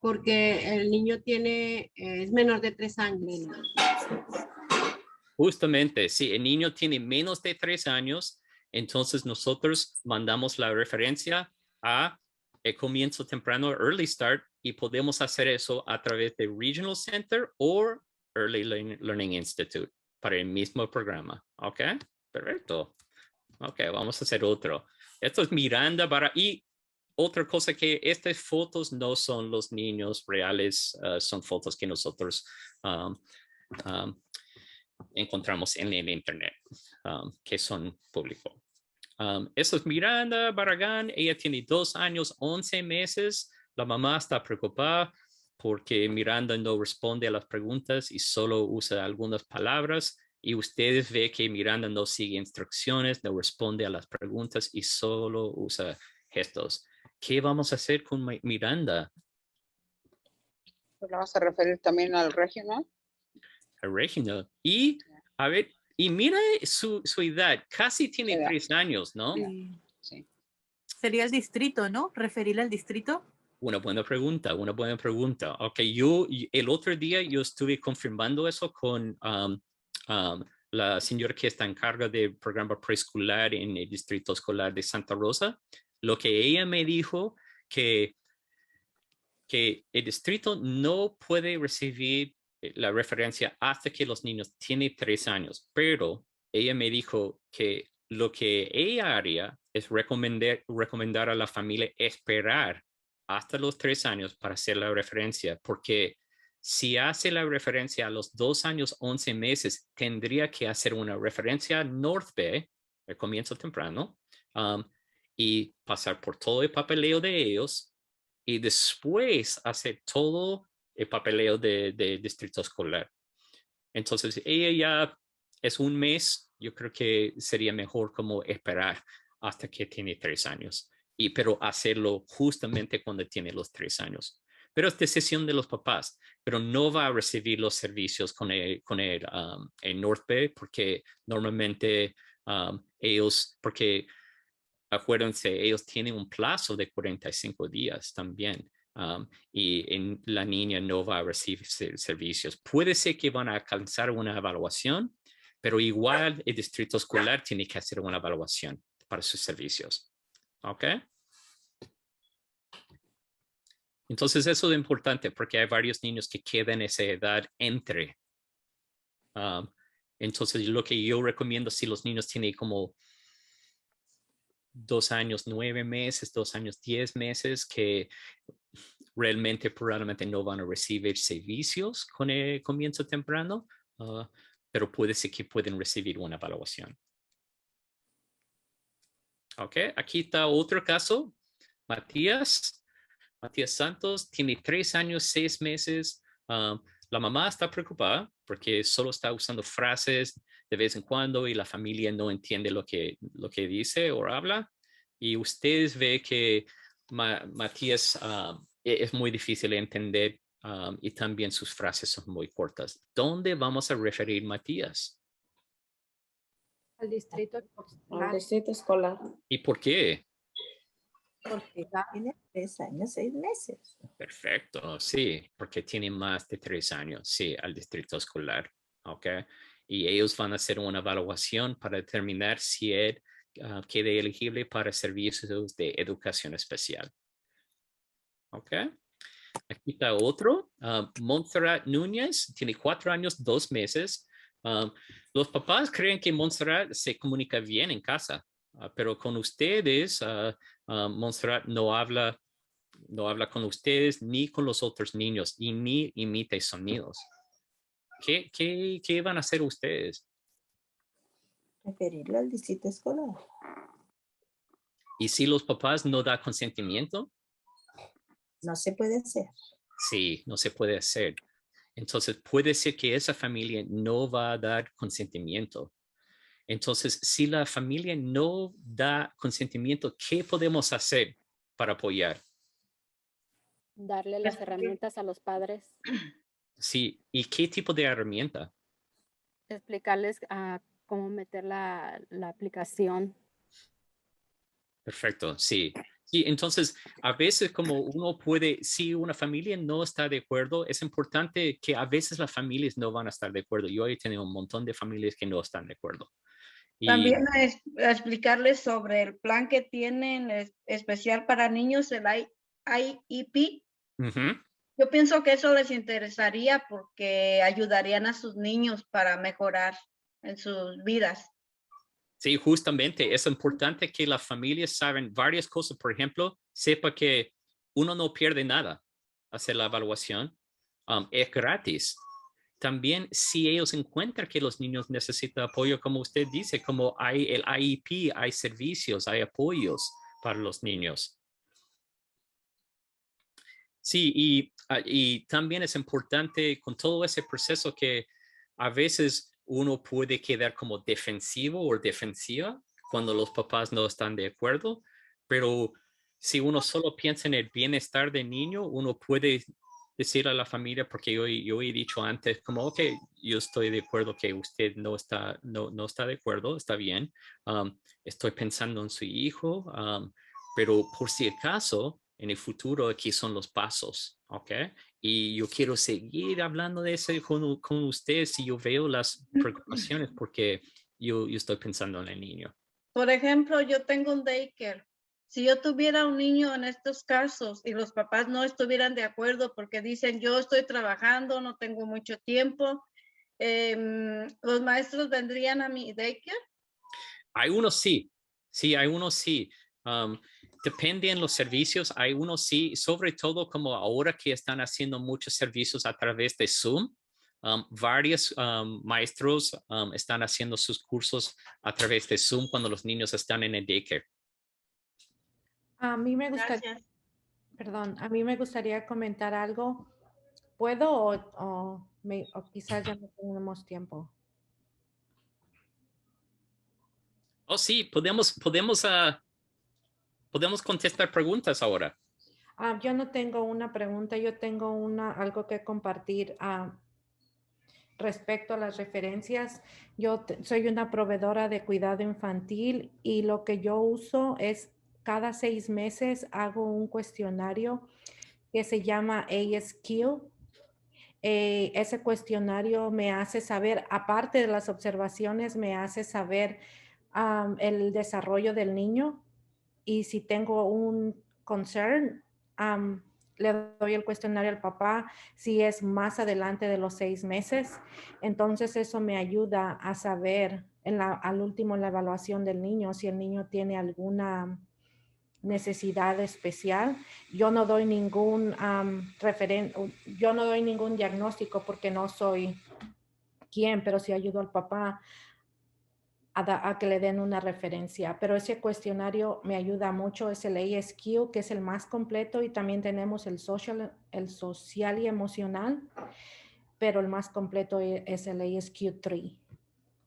[SPEAKER 4] porque el niño es menor de 3 años.
[SPEAKER 1] Justamente, si el niño tiene menos de 3 años, entonces nosotros mandamos la referencia a el comienzo temprano, Early Start, y podemos hacer eso a través de Regional Center o Early Learning Institute para el mismo programa. ¿Ok? Perfecto. Ok, vamos a hacer otro. Esto es Miranda para... Y otra cosa que estas fotos no son los niños reales, son fotos que nosotros encontramos en el internet, que son públicos. Eso es Miranda Barragán. Ella tiene 2 años, 11 meses. La mamá está preocupada porque Miranda no responde a las preguntas y solo usa algunas palabras. Y ustedes ven que Miranda no sigue instrucciones, no responde a las preguntas y solo usa gestos. ¿Qué vamos a hacer con Miranda?
[SPEAKER 3] ¿La vas a referir también al regional?
[SPEAKER 1] Regional. Y, a ver, y mira su edad, casi tiene 3 años, ¿no?
[SPEAKER 3] Sí. Sí.
[SPEAKER 5] Sería el distrito, ¿no? Referir al distrito.
[SPEAKER 1] Una buena pregunta, una buena pregunta. Ok, el otro día yo estuve confirmando eso con la señora que está en cargo del programa preescolar en el distrito escolar de Santa Rosa. Lo que ella me dijo que el distrito no puede recibir la referencia hasta que los niños tienen 3 años, pero ella me dijo que lo que ella haría es recomendar a la familia esperar hasta los 3 años para hacer la referencia, porque si hace la referencia a los 2 años, 11 meses, tendría que hacer una referencia a North Bay, el comienzo temprano, y pasar por todo el papeleo de ellos y después hacer todo el papeleo de distrito escolar. Entonces, ella ya es 1 mes, yo creo que sería mejor como esperar hasta que tiene 3 años, pero hacerlo justamente cuando tiene los 3 años. Pero es decisión de los papás, pero no va a recibir los servicios con el North Bay porque normalmente porque acuérdense, ellos tienen un plazo de 45 días también. Y la niña no va a recibir servicios. Puede ser que van a alcanzar una evaluación, pero igual el distrito escolar tiene que hacer una evaluación para sus servicios. ¿Ok? Entonces eso es importante porque hay varios niños que quedan en esa edad entre. Entonces lo que yo recomiendo si los niños tienen como 2 años, 9 meses, 2 años, 10 meses, que realmente probablemente no van a recibir servicios con el comienzo temprano, pero puede ser que pueden recibir una evaluación. Ok, aquí está otro caso. Matías Santos tiene 3 años, 6 meses. La mamá está preocupada porque solo está usando frases de vez en cuando y la familia no entiende lo que dice o habla. Y ustedes ven que Matías es muy difícil de entender y también sus frases son muy cortas. ¿Dónde vamos a referir Matías?
[SPEAKER 4] Al distrito
[SPEAKER 3] Al distrito escolar.
[SPEAKER 1] ¿Y por qué?
[SPEAKER 5] Porque tiene 3 años, 6 meses.
[SPEAKER 1] Perfecto, sí, porque tiene más de 3 años, sí, al distrito escolar, ¿ok? Y ellos van a hacer una evaluación para determinar si él queda elegible para servicios de educación especial. ¿Ok? Aquí está otro, Montserrat Núñez, tiene 4 años, 2 meses. Los papás creen que Montserrat se comunica bien en casa, pero con ustedes, Montserrat no habla con ustedes ni con los otros niños y ni imita sonidos. ¿Qué van a hacer ustedes?
[SPEAKER 5] Referirlo al distrito escolar.
[SPEAKER 1] ¿Y si los papás no dan consentimiento?
[SPEAKER 5] No se puede hacer.
[SPEAKER 1] Sí, no se puede hacer. Entonces puede ser que esa familia no va a dar consentimiento. Entonces, si la familia no da consentimiento, ¿qué podemos hacer para apoyar?
[SPEAKER 6] Darle las herramientas a los padres,
[SPEAKER 1] Sí, ¿y qué tipo de herramienta?
[SPEAKER 6] explicarles cómo meter la aplicación.
[SPEAKER 1] Perfecto, sí. Sí, entonces, a veces como uno puede, si una familia no está de acuerdo, es importante que a veces las familias no van a estar de acuerdo. Yo he tenido un montón de familias que no están de acuerdo. Y
[SPEAKER 5] También explicarles sobre el plan que tienen especial para niños, el IEP.
[SPEAKER 1] ujú,
[SPEAKER 5] Yo pienso que eso les interesaría porque ayudarían a sus niños para mejorar en sus vidas.
[SPEAKER 1] sí, justamente es importante que las familias saben varias cosas. Por ejemplo, sepa que uno no pierde nada hacer la evaluación. Es gratis. También si ellos encuentran que los niños necesitan apoyo, como usted dice, como hay el IEP, hay servicios, hay apoyos para los niños. Sí, y también es importante con todo ese proceso que a veces uno puede quedar como defensivo o defensiva cuando los papás no están de acuerdo, pero si uno solo piensa en el bienestar del niño, uno puede decir a la familia, porque yo he dicho antes, como, ok, yo estoy de acuerdo que usted no está de acuerdo, está bien, estoy pensando en su hijo, pero por si acaso, en el futuro aquí son los pasos, ¿ok? Y yo quiero seguir hablando de eso con usted si yo veo las preocupaciones, porque yo estoy pensando en el niño.
[SPEAKER 5] Por ejemplo, yo tengo un daycare. Si yo tuviera un niño en estos casos y los papás no estuvieran de acuerdo porque dicen yo estoy trabajando, no tengo mucho tiempo, ¿los maestros vendrían a mi daycare?
[SPEAKER 1] Hay unos sí, sí, hay unos sí. Depende en los servicios, hay unos sí, sobre todo como ahora que están haciendo muchos servicios a través de Zoom. Varios maestros están haciendo sus cursos a través de Zoom cuando los niños están en el daycare.
[SPEAKER 7] A mí me gustaría,
[SPEAKER 5] Gracias.
[SPEAKER 7] perdón, a mí me gustaría comentar algo. ¿Puedo o quizás ya no tenemos tiempo?
[SPEAKER 1] Oh, sí, podemos contestar preguntas ahora.
[SPEAKER 7] Yo no tengo una pregunta, yo tengo algo que compartir respecto a las referencias. Yo soy una proveedora de cuidado infantil y lo que yo uso es cada 6 meses hago un cuestionario que se llama ASQ. Ese cuestionario me hace saber, aparte de las observaciones, me hace saber el desarrollo del niño y si tengo un concern, le doy el cuestionario al papá si es más adelante de los 6 meses. Entonces eso me ayuda a saber al último en la evaluación del niño si el niño tiene alguna necesidad especial. Yo no doy ningún yo no doy ningún diagnóstico porque no soy quien, pero sí ayudo al papá a que le den una referencia. Pero ese cuestionario me ayuda mucho, es el ASQ, que es el más completo, y también tenemos el social y emocional, pero el más completo es el ASQ 3.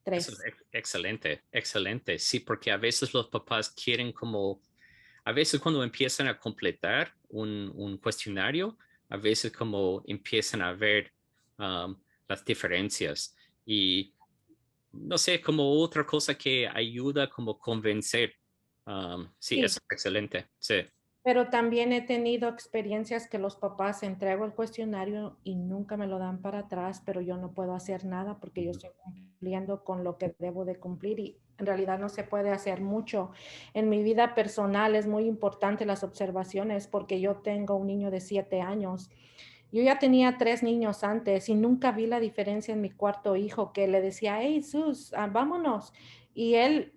[SPEAKER 1] Eso es excelente, excelente. Sí, porque a veces los papás quieren como, a veces cuando empiezan a completar un cuestionario, a veces como empiezan a ver las diferencias y no sé, como otra cosa que ayuda como convencer. Sí,
[SPEAKER 7] Sí.
[SPEAKER 1] eso es excelente. Sí.
[SPEAKER 7] Pero también he tenido experiencias que los papás entrego el cuestionario y nunca me lo dan para atrás, pero yo no puedo hacer nada porque yo estoy cumpliendo con lo que debo de cumplir y en realidad no se puede hacer mucho. En mi vida personal es muy importante las observaciones porque yo tengo un niño de 7 años. Yo ya tenía 3 niños antes y nunca vi la diferencia en mi cuarto hijo que le decía, hey, Sus, vámonos. Y él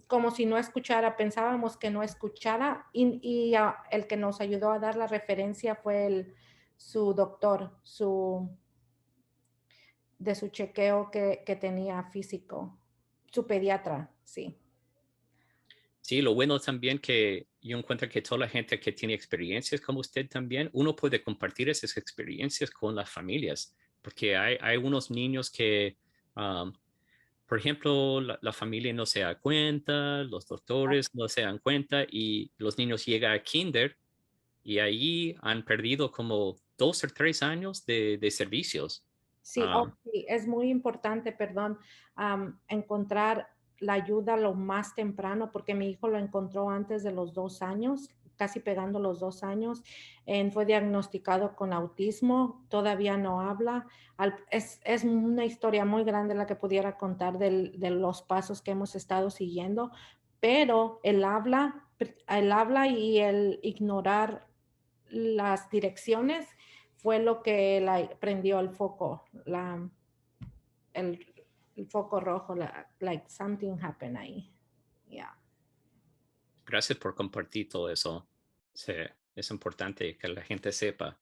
[SPEAKER 7] como si no escuchara, pensábamos que no escuchara y el que nos ayudó a dar la referencia fue su doctor, de su chequeo que tenía físico, su pediatra, sí.
[SPEAKER 1] Sí, lo bueno también que yo encuentro que toda la gente que tiene experiencias como usted también, uno puede compartir esas experiencias con las familias, porque hay unos niños que por ejemplo, la familia no se da cuenta, los doctores no se dan cuenta y los niños llegan a kinder y ahí han perdido como 2 o 3 años de servicios.
[SPEAKER 7] Sí, sí, es muy importante, perdón, encontrar la ayuda lo más temprano, porque mi hijo lo encontró antes de los 2 años, casi pegando los 2 años. Fue diagnosticado con autismo, todavía no habla. Es una historia muy grande la que pudiera contar de los pasos que hemos estado siguiendo, pero el habla y el ignorar las direcciones fue lo que prendió el foco, el foco rojo, like something happened ahí. Yeah.
[SPEAKER 1] Gracias por compartir todo eso. Sí, es importante que la gente sepa.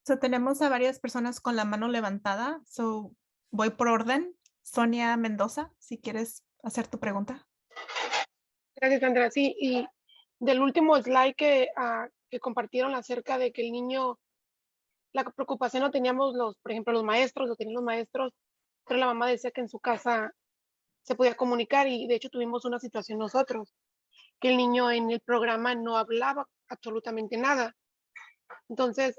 [SPEAKER 2] So, tenemos a varias personas con la mano levantada. So, voy por orden. Sonia Mendoza, si quieres hacer tu pregunta.
[SPEAKER 8] Gracias, Andrea. Sí, y del último slide que compartieron acerca de que el niño, la preocupación lo teníamos por ejemplo, los maestros, lo tenían los maestros, pero la mamá decía que en su casa se podía comunicar y de hecho tuvimos una situación nosotros, que el niño en el programa no hablaba absolutamente nada. Entonces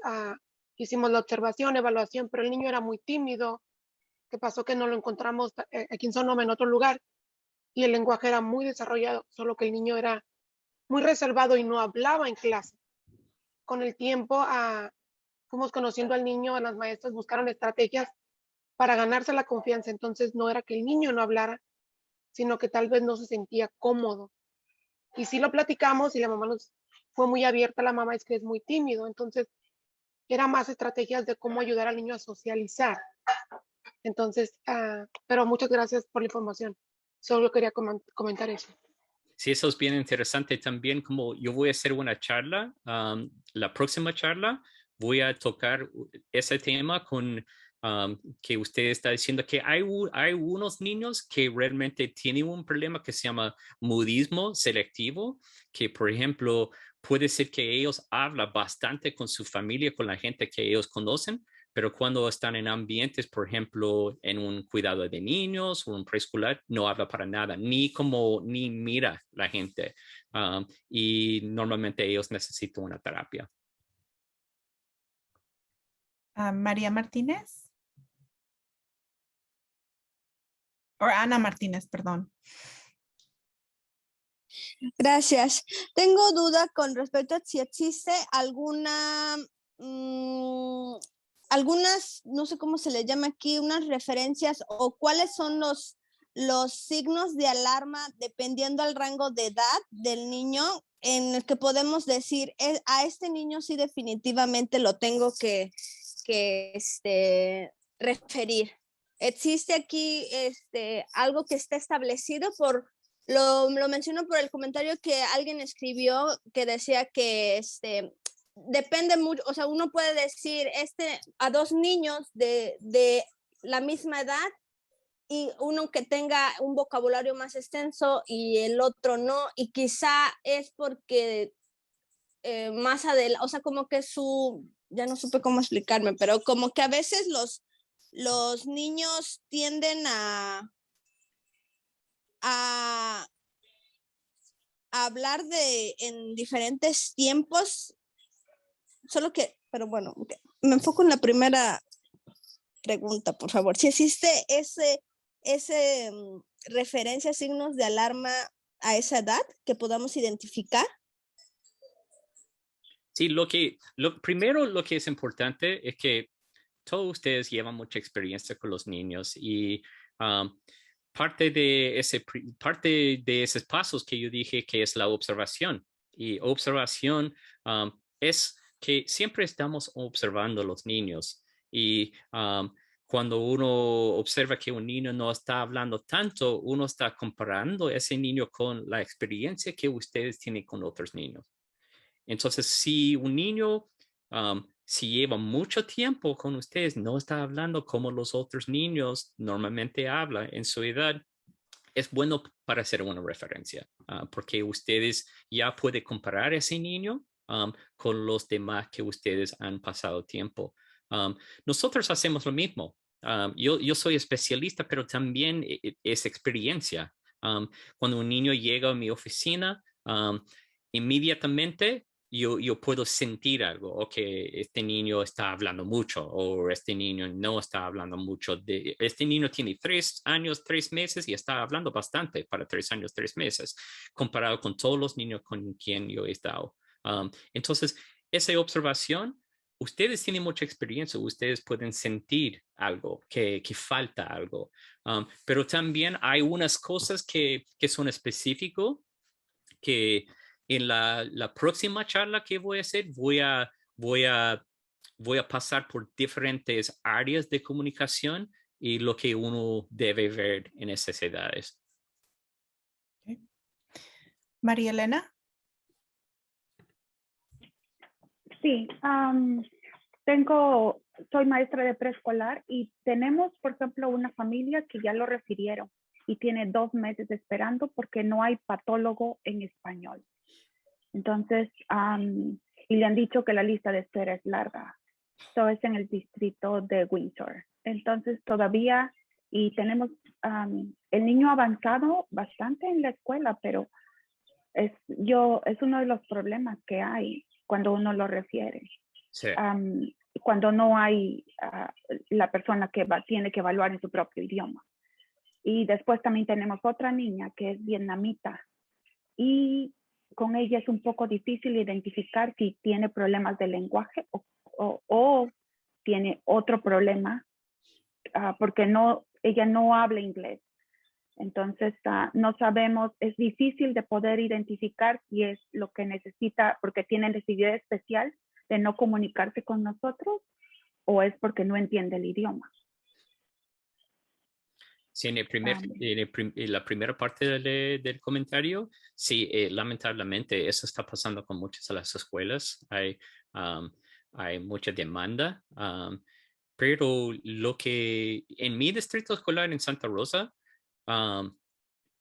[SPEAKER 8] hicimos la observación, evaluación, pero el niño era muy tímido. ¿Qué pasó? Que no lo encontramos aquí en Sonoma, en otro lugar, y el lenguaje era muy desarrollado, solo que el niño era muy reservado y no hablaba en clase. Con el tiempo fuimos conociendo al niño, a las maestras buscaron estrategias para ganarse la confianza. Entonces no era que el niño no hablara, sino que tal vez no se sentía cómodo. Y sí lo platicamos y la mamá nos fue muy abierta, la mamá es que es muy tímido, entonces era más estrategias de cómo ayudar al niño a socializar. Entonces, pero muchas gracias por la información. Solo quería comentar eso.
[SPEAKER 1] Sí, eso es bien interesante también, como yo voy a hacer una charla, la próxima charla voy a tocar ese tema con que usted está diciendo que hay unos niños que realmente tienen un problema que se llama mudismo selectivo, que por ejemplo puede ser que ellos hablan bastante con su familia, con la gente que ellos conocen, pero cuando están en ambientes, por ejemplo, en un cuidado de niños o un preescolar, no habla para nada, ni mira la gente. Y normalmente ellos necesitan una terapia.
[SPEAKER 2] María Martínez. O Ana Martínez, perdón.
[SPEAKER 9] Gracias. Tengo duda con respecto a si existe algunas, no sé cómo se le llama aquí, unas referencias o cuáles son los signos de alarma dependiendo al rango de edad del niño en el que podemos decir, a este niño sí definitivamente lo tengo que referir. ¿Existe aquí algo que está establecido lo menciono por el comentario que alguien escribió que decía que depende mucho, o sea, uno puede decir a 2 niños de la misma edad y uno que tenga un vocabulario más extenso y el otro no, y quizá es porque más adelante, o sea, como que ya no supe cómo explicarme, pero como que a veces los niños tienden a hablar en diferentes tiempos, pero bueno, me enfoco en la primera pregunta, por favor. Si existe ese referencia, signos de alarma a esa edad que podamos identificar.
[SPEAKER 1] Sí, primero lo que es importante es que todos ustedes llevan mucha experiencia con los niños y parte de esos pasos que yo dije que es la observación. Y observación es que siempre estamos observando a los niños. Y cuando uno observa que un niño no está hablando tanto, uno está comparando a ese niño con la experiencia que ustedes tienen con otros niños. Entonces, si un niño si lleva mucho tiempo con ustedes, no está hablando como los otros niños normalmente hablan en su edad, es bueno para hacer una referencia, porque ustedes ya pueden comparar a ese niño con los demás que ustedes han pasado tiempo. Nosotros hacemos lo mismo. yo soy especialista, pero también es experiencia. Cuando un niño llega a mi oficina, inmediatamente yo puedo sentir algo, ok, este niño está hablando mucho, o este niño no está hablando mucho. Este niño tiene 3 años, 3 meses y está hablando bastante para 3 años, 3 meses, comparado con todos los niños con quien yo he estado. Entonces, esa observación, ustedes tienen mucha experiencia, ustedes pueden sentir algo, que falta algo, pero también hay unas cosas que son específicas que en la próxima charla que voy a hacer, voy a pasar por diferentes áreas de comunicación y lo que uno debe ver en esas edades.
[SPEAKER 2] Okay. María Elena.
[SPEAKER 10] Sí, soy maestra de preescolar y tenemos, por ejemplo, una familia que ya lo refirieron y tiene 2 meses esperando porque no hay patólogo en español. Entonces, y le han dicho que la lista de espera es larga. Esto es en el distrito de Windsor. Entonces, todavía, y tenemos, el niño ha avanzado bastante en la escuela, pero es uno de los problemas que hay cuando uno lo refiere.
[SPEAKER 1] Sí.
[SPEAKER 10] Cuando no hay la persona que tiene que evaluar en su propio idioma. Y después también tenemos otra niña que es vietnamita y con ella es un poco difícil identificar si tiene problemas de lenguaje o tiene otro problema porque ella no habla inglés. Entonces, no sabemos, es difícil de poder identificar si es lo que necesita porque tiene necesidad especial de no comunicarse con nosotros o es porque no entiende el idioma.
[SPEAKER 1] Sí, en la primera parte del comentario, sí, lamentablemente eso está pasando con muchas de las escuelas. Hay mucha demanda, pero lo que en mi distrito escolar en Santa Rosa,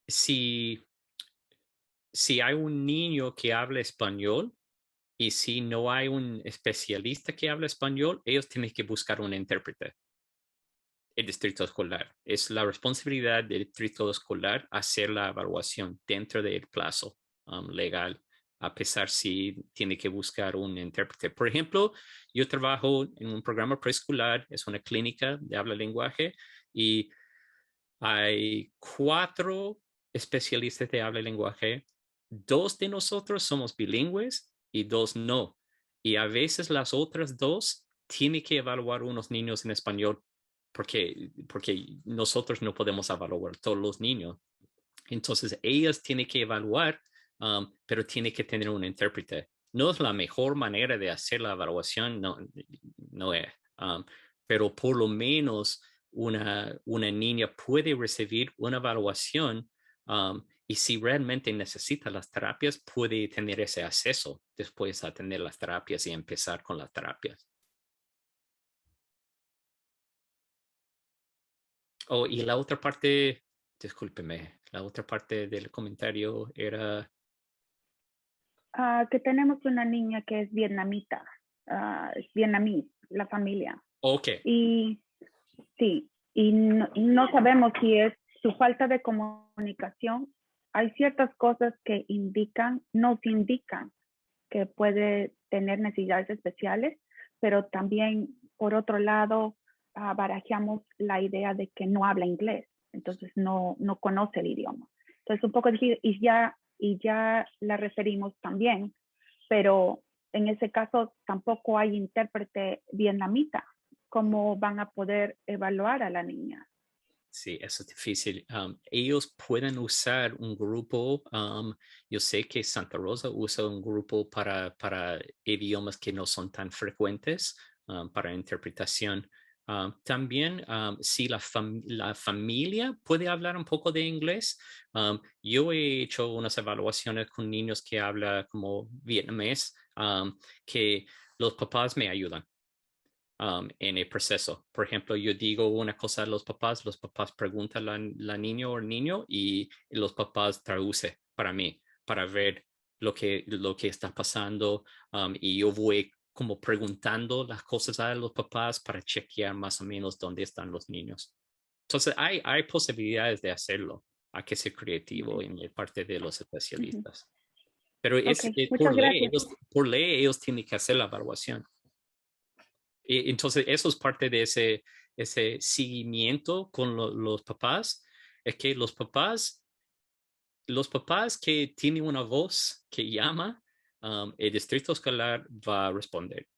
[SPEAKER 1] si hay un niño que habla español y si no hay un especialista que habla español, ellos tienen que buscar un intérprete. El distrito escolar. Es la responsabilidad del distrito escolar hacer la evaluación dentro del plazo legal, a pesar si tiene que buscar un intérprete. Por ejemplo, yo trabajo en un programa preescolar, es una clínica de habla-lenguaje y hay 4 especialistas de habla-lenguaje. 2 de nosotros somos bilingües y 2 no. Y a veces las otras 2 tienen que evaluar unos niños en español porque nosotros no podemos evaluar todos los niños. Entonces, ellas tienen que evaluar, pero tiene que tener un intérprete. No es la mejor manera de hacer la evaluación, no es. Pero por lo menos una niña puede recibir una evaluación y si realmente necesita las terapias, puede tener ese acceso después a tener las terapias y empezar con las terapias. Oh, y la otra parte, discúlpeme, la otra parte del comentario era...
[SPEAKER 10] que tenemos una niña que es vietnamita, es vietnamí, la familia.
[SPEAKER 1] Ok.
[SPEAKER 10] Y sí, y no sabemos si es su falta de comunicación. Hay ciertas cosas que nos indican que puede tener necesidades especiales, pero también, por otro lado, barajamos la idea de que no habla inglés, entonces no conoce el idioma. Entonces, un poco difícil, y ya la referimos también, pero en ese caso tampoco hay intérprete vietnamita. ¿Cómo van a poder evaluar a la niña?
[SPEAKER 1] Sí, eso es difícil. Ellos pueden usar un grupo. Yo sé que Santa Rosa usa un grupo para idiomas que no son tan frecuentes para interpretación. También, si la familia puede hablar un poco de inglés, yo he hecho unas evaluaciones con niños que hablan como vietnamés, que los papás me ayudan. En el proceso. Por ejemplo, yo digo una cosa a los papás preguntan a la niña o el niño y los papás traducen para mí, para ver lo que está pasando y yo voy como preguntando las cosas a los papás para chequear más o menos dónde están los niños. Entonces, hay posibilidades de hacerlo. Hay que ser creativo en parte de los especialistas. Pero
[SPEAKER 10] muchas gracias.
[SPEAKER 1] por ley ellos tienen que hacer la evaluación. Y entonces, eso es parte de ese seguimiento con los papás. Es que los papás que tienen una voz que llama, el distrito escolar va a responder.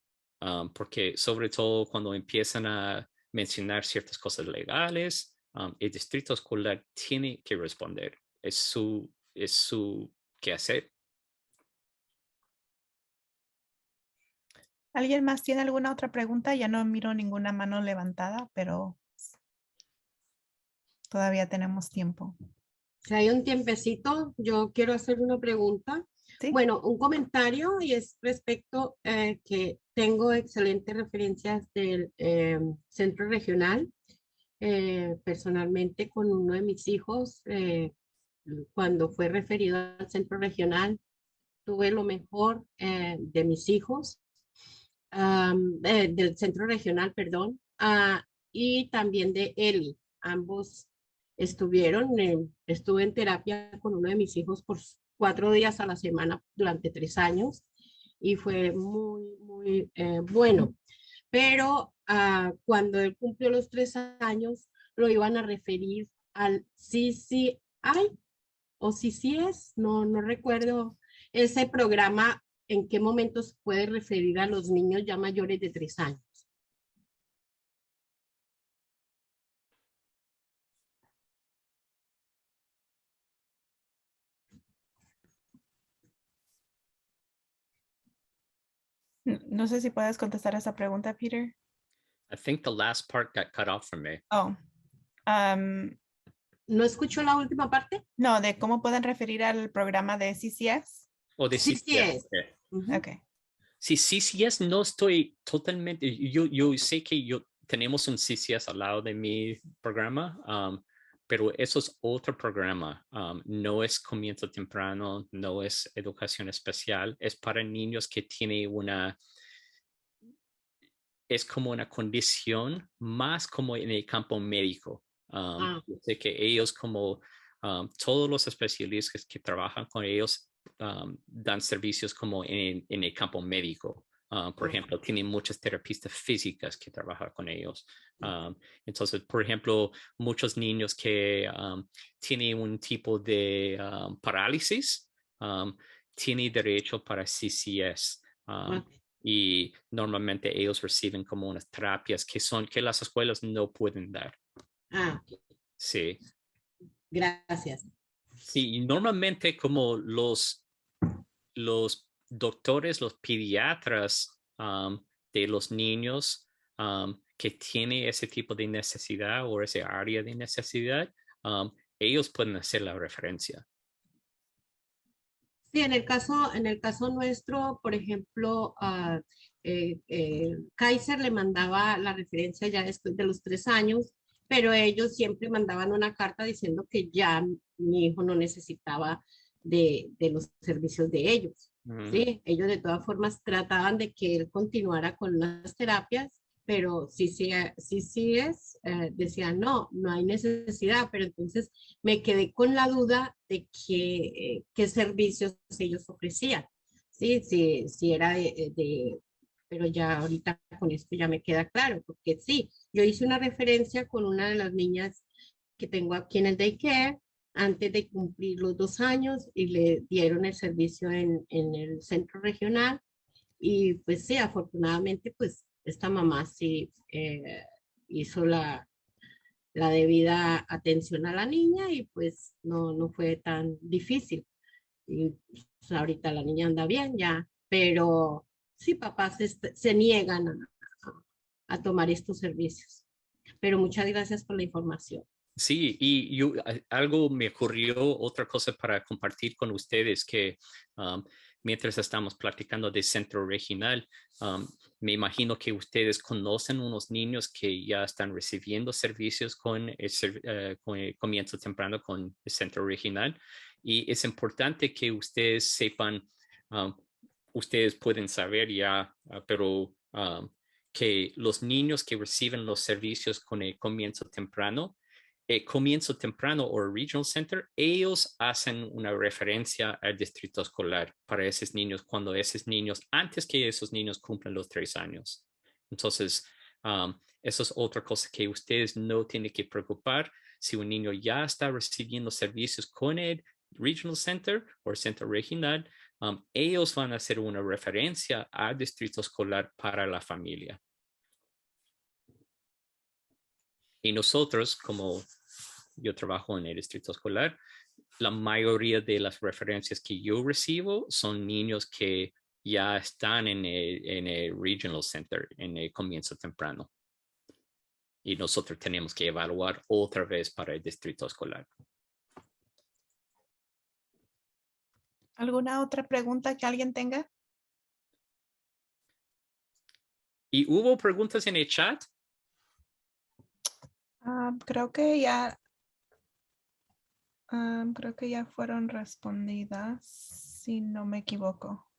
[SPEAKER 1] Porque sobre todo cuando empiezan a mencionar ciertas cosas legales, el distrito escolar tiene que responder. Es su quehacer.
[SPEAKER 2] ¿Alguien más tiene alguna otra pregunta? Ya no miro ninguna mano levantada, pero todavía tenemos tiempo.
[SPEAKER 4] Si hay un tiempecito, yo quiero hacer una pregunta.
[SPEAKER 2] ¿Sí?
[SPEAKER 4] Bueno, un comentario y es respecto que tengo excelentes referencias del centro regional. Personalmente con uno de mis hijos, cuando fue referido al centro regional, tuve lo mejor de mis hijos, del centro regional, perdón, y también de Eli. Ambos estuve en terapia con uno de mis hijos por 4 días a la semana durante 3 años y fue muy, muy bueno. Pero cuando él cumplió los 3 años, lo iban a referir al CCI o CCS, no recuerdo ese programa, en qué momento se puede referir a los niños ya mayores de 3 años.
[SPEAKER 2] No sé si puedes contestar esa pregunta, Peter.
[SPEAKER 1] I think the last part got cut off from me.
[SPEAKER 2] Oh,
[SPEAKER 4] ¿No escuchó la última parte?
[SPEAKER 2] no, de cómo pueden referir al programa de CCS.
[SPEAKER 1] O de
[SPEAKER 4] CCS.
[SPEAKER 1] Okay.
[SPEAKER 2] Ok.
[SPEAKER 1] Sí, CCS no estoy totalmente, yo sé que tenemos un CCS al lado de mi programa, pero eso es otro programa. No es comienzo temprano, no es educación especial, es para niños que tienen es como una condición más como en el campo médico. Yo sé que ellos como todos los especialistas que trabajan con ellos dan servicios como en el campo médico. Por ejemplo, tienen muchas terapistas físicas que trabajan con ellos. Entonces, por ejemplo, muchos niños que tienen un tipo de parálisis tienen derecho para CCS. Y normalmente ellos reciben como unas terapias que las escuelas no pueden dar.
[SPEAKER 4] Okay.
[SPEAKER 1] Sí.
[SPEAKER 4] Gracias.
[SPEAKER 1] Sí, y normalmente como los doctores, los pediatras de los niños que tienen ese tipo de necesidad o ese área de necesidad, ellos pueden hacer la referencia.
[SPEAKER 4] Sí, en el caso nuestro, por ejemplo, Kaiser le mandaba la referencia ya después de los 3 años, pero ellos siempre mandaban una carta diciendo que ya mi hijo no necesitaba de los servicios de ellos. ¿Sí? Ellos de todas formas trataban de que él continuara con las terapias, pero decían no hay necesidad, pero entonces me quedé con la duda de qué servicios ellos ofrecían. Sí, era pero ya ahorita con esto ya me queda claro, porque sí, yo hice una referencia con una de las niñas que tengo aquí en el daycare antes de cumplir los 2 años y le dieron el servicio en el centro regional y pues sí, afortunadamente pues esta mamá sí hizo la debida atención a la niña y pues no fue tan difícil. Y pues, ahorita la niña anda bien ya, pero sí, papás se niegan a tomar estos servicios. Pero muchas gracias por la información.
[SPEAKER 1] Sí, y algo me ocurrió, otra cosa para compartir con ustedes, que mientras estamos platicando de centro regional, me imagino que ustedes conocen unos niños que ya están recibiendo servicios con el comienzo temprano con el centro regional. Y es importante que ustedes sepan ustedes pueden saber ya, pero que los niños que reciben los servicios con el comienzo temprano o Regional Center, ellos hacen una referencia al distrito escolar para esos niños cuando esos niños, antes que esos niños cumplan los 3 años. Entonces, eso es otra cosa que ustedes no tienen que preocupar. Si un niño ya está recibiendo servicios con el Regional Center o Centro Regional, ellos van a hacer una referencia al distrito escolar para la familia. Y nosotros, como yo trabajo en el distrito escolar, la mayoría de las referencias que yo recibo son niños que ya están en el Regional Center, en el comienzo temprano. Y nosotros tenemos que evaluar otra vez para el distrito escolar.
[SPEAKER 2] ¿Alguna otra pregunta que alguien tenga?
[SPEAKER 1] ¿Y hubo preguntas en el chat?
[SPEAKER 2] Creo que ya fueron respondidas, si no me equivoco.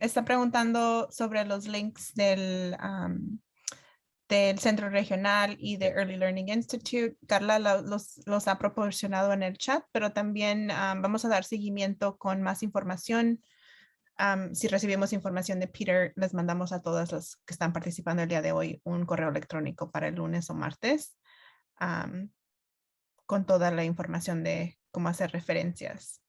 [SPEAKER 2] Está preguntando sobre los links del Centro Regional y de Early Learning Institute. Carla los ha proporcionado en el chat, pero también vamos a dar seguimiento con más información. Si recibimos información de Peter, les mandamos a todas las que están participando el día de hoy un correo electrónico para el lunes o martes con toda la información de cómo hacer referencias.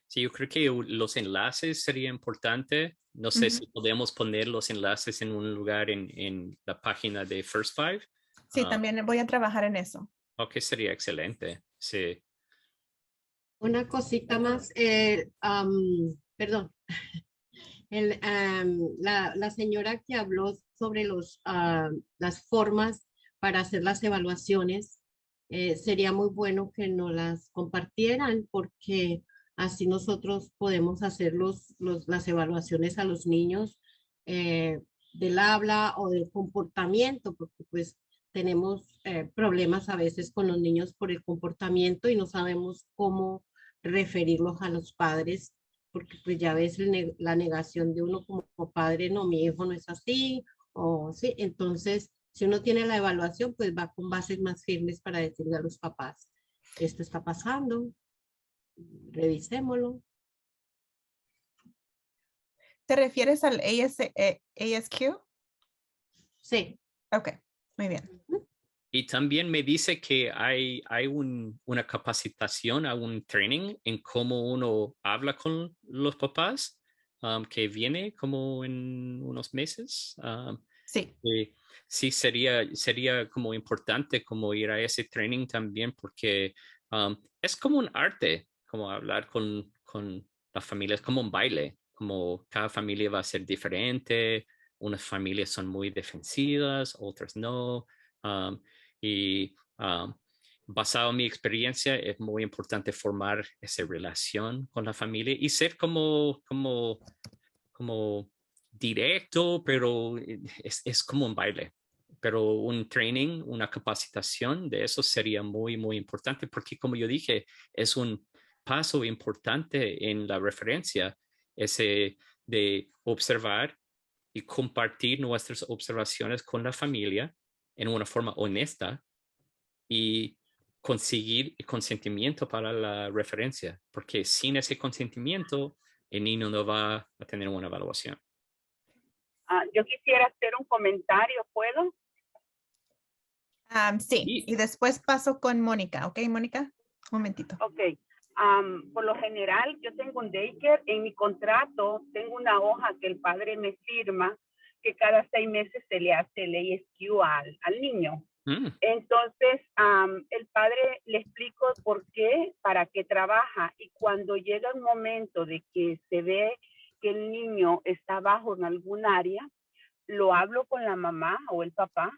[SPEAKER 1] Sí, yo creo que los enlaces sería importante. No sé si podemos poner los enlaces en un lugar en la página de First Five.
[SPEAKER 2] Sí, también voy a trabajar en eso.
[SPEAKER 1] Ok, sería excelente. Sí.
[SPEAKER 4] Una cosita más, perdón. La señora que habló sobre las formas para hacer las evaluaciones, sería muy bueno que nos las compartieran porque así nosotros podemos hacer las evaluaciones a los niños del habla o del comportamiento, porque pues tenemos problemas a veces con los niños por el comportamiento y no sabemos cómo referirlos a los padres, porque pues ya ves la negación de uno como padre, no, mi hijo no es así, o sí, entonces si uno tiene la evaluación, pues va con bases más firmes para decirle a los papás, esto está pasando, revisémoslo.
[SPEAKER 2] ¿Te refieres al ASQ?
[SPEAKER 4] Sí.
[SPEAKER 2] Ok, muy bien.
[SPEAKER 1] Y también me dice que hay una capacitación, un training en cómo uno habla con los papás, que viene como en unos meses.
[SPEAKER 2] Sí.
[SPEAKER 1] Sí, sería como importante como ir a ese training también porque es como un arte, como hablar con la familia, es como un baile, como cada familia va a ser diferente, unas familias son muy defensivas, otras no. Y basado en mi experiencia, es muy importante formar esa relación con la familia y ser como directo, pero es como un baile. Pero un training, una capacitación de eso sería muy, muy importante porque como yo dije, es un paso importante en la referencia, ese de observar y compartir nuestras observaciones con la familia en una forma honesta y conseguir el consentimiento para la referencia, porque sin ese consentimiento el niño no va a tener una evaluación.
[SPEAKER 10] Yo quisiera hacer un comentario, ¿puedo?
[SPEAKER 2] Sí, y después paso con Mónica, ¿ok, Mónica? Un momentito.
[SPEAKER 10] Ok. Por lo general, yo tengo un daycare. En mi contrato tengo una hoja que el padre me firma que cada 6 meses se le hace el ASQ al niño. Entonces, el padre le explico por qué, para qué trabaja. Y cuando llega un momento de que se ve que el niño está bajo en algún área, lo hablo con la mamá o el papá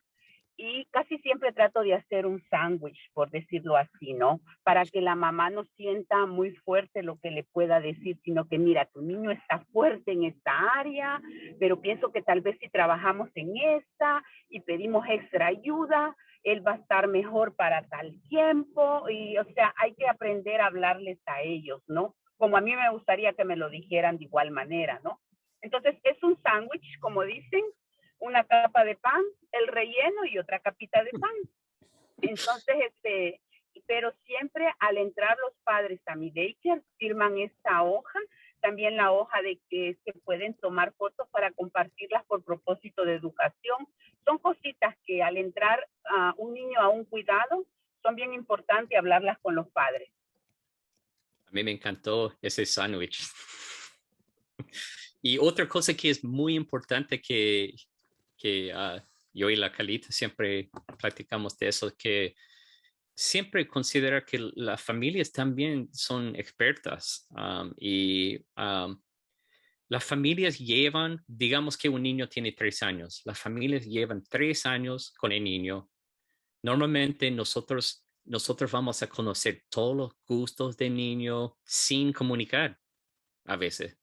[SPEAKER 10] y casi siempre trato de hacer un sándwich, por decirlo así, ¿no? Para que la mamá no sienta muy fuerte lo que le pueda decir, sino que mira, tu niño está fuerte en esta área, pero pienso que tal vez si trabajamos en esta y pedimos extra ayuda,
[SPEAKER 11] él va a estar mejor para tal tiempo, y o sea, hay que aprender a hablarles a ellos, ¿no? Como a mí me gustaría que me lo dijeran de igual manera, ¿no? Entonces, es un sándwich, como dicen, una capa de pan, el relleno y otra capita de pan. Entonces, pero siempre al entrar los padres a mi daycare, firman esta hoja, también la hoja de que pueden tomar fotos para compartirlas por propósito de educación. Son cositas que al entrar un niño a un cuidado, son bien importantes hablarlas con los padres.
[SPEAKER 1] A mí me encantó ese sándwich. Y otra cosa que es muy importante que yo y la Calita siempre practicamos de eso, que siempre considera que las familias también son expertas las familias llevan, digamos que un niño tiene 3 años, las familias llevan 3 años con el niño. Normalmente nosotros vamos a conocer todos los gustos del niño sin comunicar a veces.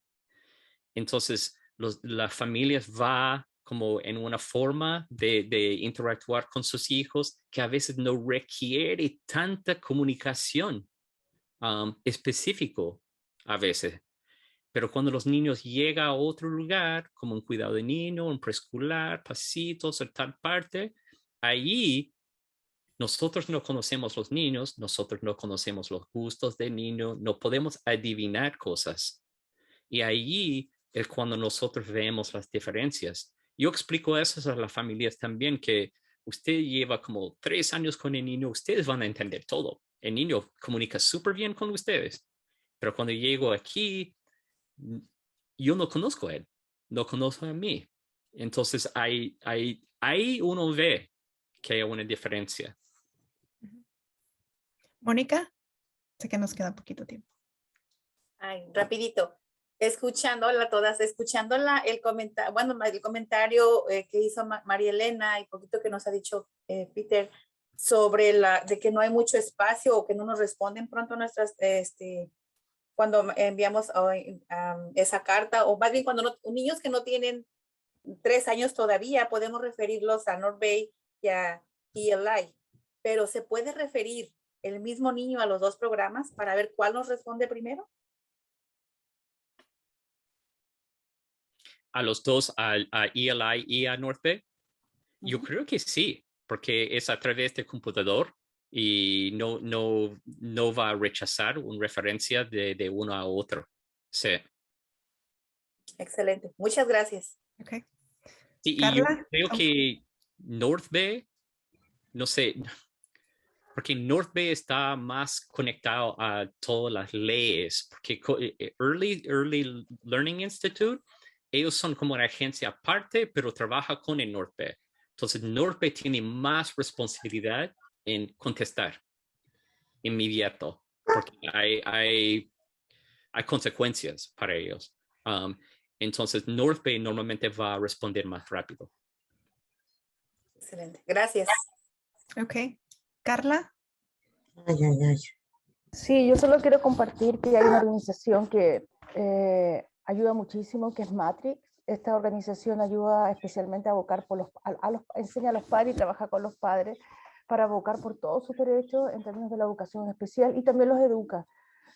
[SPEAKER 1] Entonces, las familias van como en una forma de interactuar con sus hijos que a veces no requiere tanta comunicación específico a veces. Pero cuando los niños llegan a otro lugar, como un cuidado de niño, un preescolar, pasitos o tal parte, ahí nosotros no conocemos los niños, nosotros no conocemos los gustos del niño, no podemos adivinar cosas. Y ahí es cuando nosotros vemos las diferencias. Yo explico eso a las familias también, que usted lleva como 3 años con el niño, ustedes van a entender todo. El niño comunica súper bien con ustedes. Pero cuando llego aquí, yo no conozco a él, no conozco a mí. Entonces, ahí uno ve que hay una diferencia.
[SPEAKER 2] Mónica, sé que nos queda poquito tiempo.
[SPEAKER 12] Ay, rapidito. Escuchándola a todas, escuchándola el comentario que hizo María Elena y poquito que nos ha dicho Peter sobre de que no hay mucho espacio o que no nos responden pronto nuestras, cuando enviamos esa carta, o más bien cuando niños que no tienen 3 años todavía, podemos referirlos a North Bay y a ELI, pero ¿se puede referir el mismo niño a los 2 programas para ver cuál nos responde primero?
[SPEAKER 1] A los dos, a ELI y a North Bay? Yo creo que sí, porque es a través del computador y no va a rechazar una referencia de uno a otro. Sí.
[SPEAKER 12] Excelente. Muchas gracias.
[SPEAKER 2] Okay.
[SPEAKER 1] Sí, y yo creo que North Bay, no sé, porque North Bay está más conectado a todas las leyes, porque Early Learning Institute, ellos son como una agencia aparte, pero trabaja con el North Bay. Entonces, North Bay tiene más responsabilidad en contestar inmediato, porque hay consecuencias para ellos. Entonces, North Bay normalmente va a responder más rápido.
[SPEAKER 12] Excelente. Gracias.
[SPEAKER 2] Ok. Carla.
[SPEAKER 3] Sí, yo solo quiero compartir que hay una organización que ayuda muchísimo, que es Matrix. Esta organización ayuda especialmente a abocar por enseña a los padres y trabaja con los padres para abocar por todos sus derechos en términos de la educación especial, y también los educa.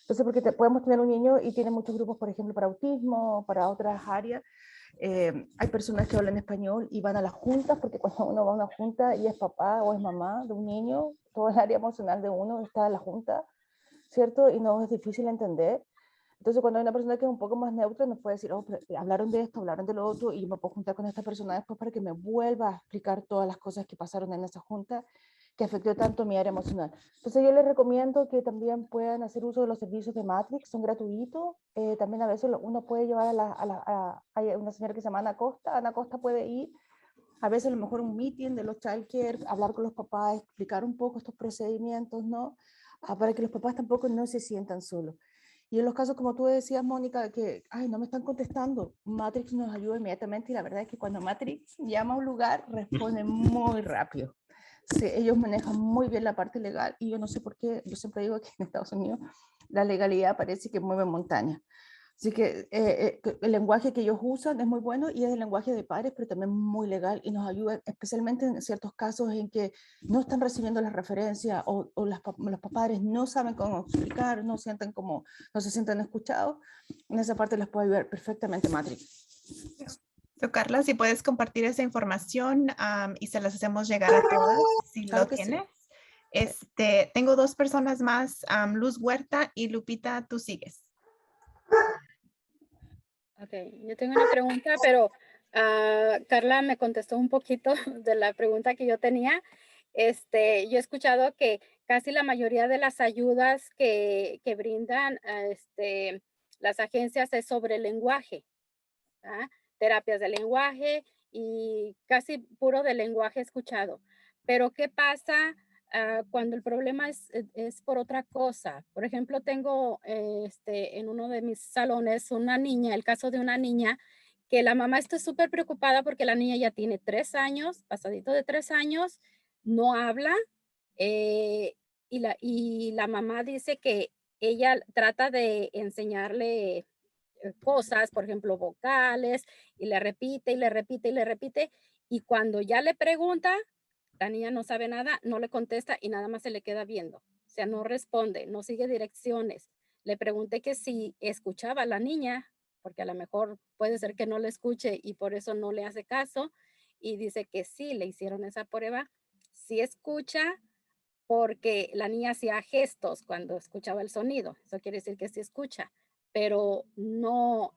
[SPEAKER 3] Entonces, porque podemos tener un niño y tiene muchos grupos, por ejemplo, para autismo, para otras áreas. Hay personas que hablan español y van a las juntas, porque cuando uno va a una junta y es papá o es mamá de un niño, todo el área emocional de uno está en la junta, ¿cierto? Y no es difícil entender. Entonces, cuando hay una persona que es un poco más neutra, nos puede decir, oh, pero hablaron de esto, hablaron de lo otro, y yo me puedo juntar con esta persona después para que me vuelva a explicar todas las cosas que pasaron en esa junta que afectó tanto mi área emocional. Entonces, yo les recomiendo que también puedan hacer uso de los servicios de Matrix, son gratuitos. También a veces uno puede llevar hay una señora que se llama Ana Costa. Ana Costa puede ir, a veces a lo mejor un meeting de los childcare, hablar con los papás, explicar un poco estos procedimientos, ¿no? Para que los papás tampoco no se sientan solos. Y en los casos, como tú decías, Mónica, que, ay, no me están contestando, Matrix nos ayuda inmediatamente, y la verdad es que cuando Matrix llama a un lugar, responde muy rápido. Sí, ellos manejan muy bien la parte legal, y yo no sé por qué, yo siempre digo que en Estados Unidos la legalidad parece que mueve montañas. Así que el lenguaje que ellos usan es muy bueno y es el lenguaje de padres, pero también muy legal y nos ayuda especialmente en ciertos casos en que no están recibiendo la referencia o los padres no saben cómo explicar, no se sienten escuchados. En esa parte les puede ayudar perfectamente Matrix.
[SPEAKER 2] Carla, si puedes compartir esa información y se las hacemos llegar a todas si
[SPEAKER 3] Claro
[SPEAKER 2] lo
[SPEAKER 3] que sí.
[SPEAKER 2] tienes. Tengo dos personas más, Luz Huerta y Lupita, tú sigues.
[SPEAKER 6] Ok, yo tengo una pregunta, pero Carla me contestó un poquito de la pregunta que yo tenía. Yo he escuchado que casi la mayoría de las ayudas que brindan las agencias es sobre el lenguaje, ¿ah? Terapias de lenguaje y casi puro de lenguaje escuchado. Pero ¿qué pasa cuando el problema es por otra cosa? Por ejemplo, tengo en uno de mis salones una niña, el caso de una niña que la mamá está súper preocupada porque la niña ya tiene 3 años, pasadito de 3 años, no habla y la mamá dice que ella trata de enseñarle cosas, por ejemplo, vocales, y le repite y le repite y le repite, y cuando ya le pregunta, la niña no sabe nada, no le contesta y nada más se le queda viendo. O sea, no responde, no sigue direcciones. Le pregunté que si escuchaba a la niña, porque a lo mejor puede ser que no le escuche y por eso no le hace caso, y dice que sí, le hicieron esa prueba, sí escucha, porque la niña hacía gestos cuando escuchaba el sonido. Eso quiere decir que sí escucha, pero no,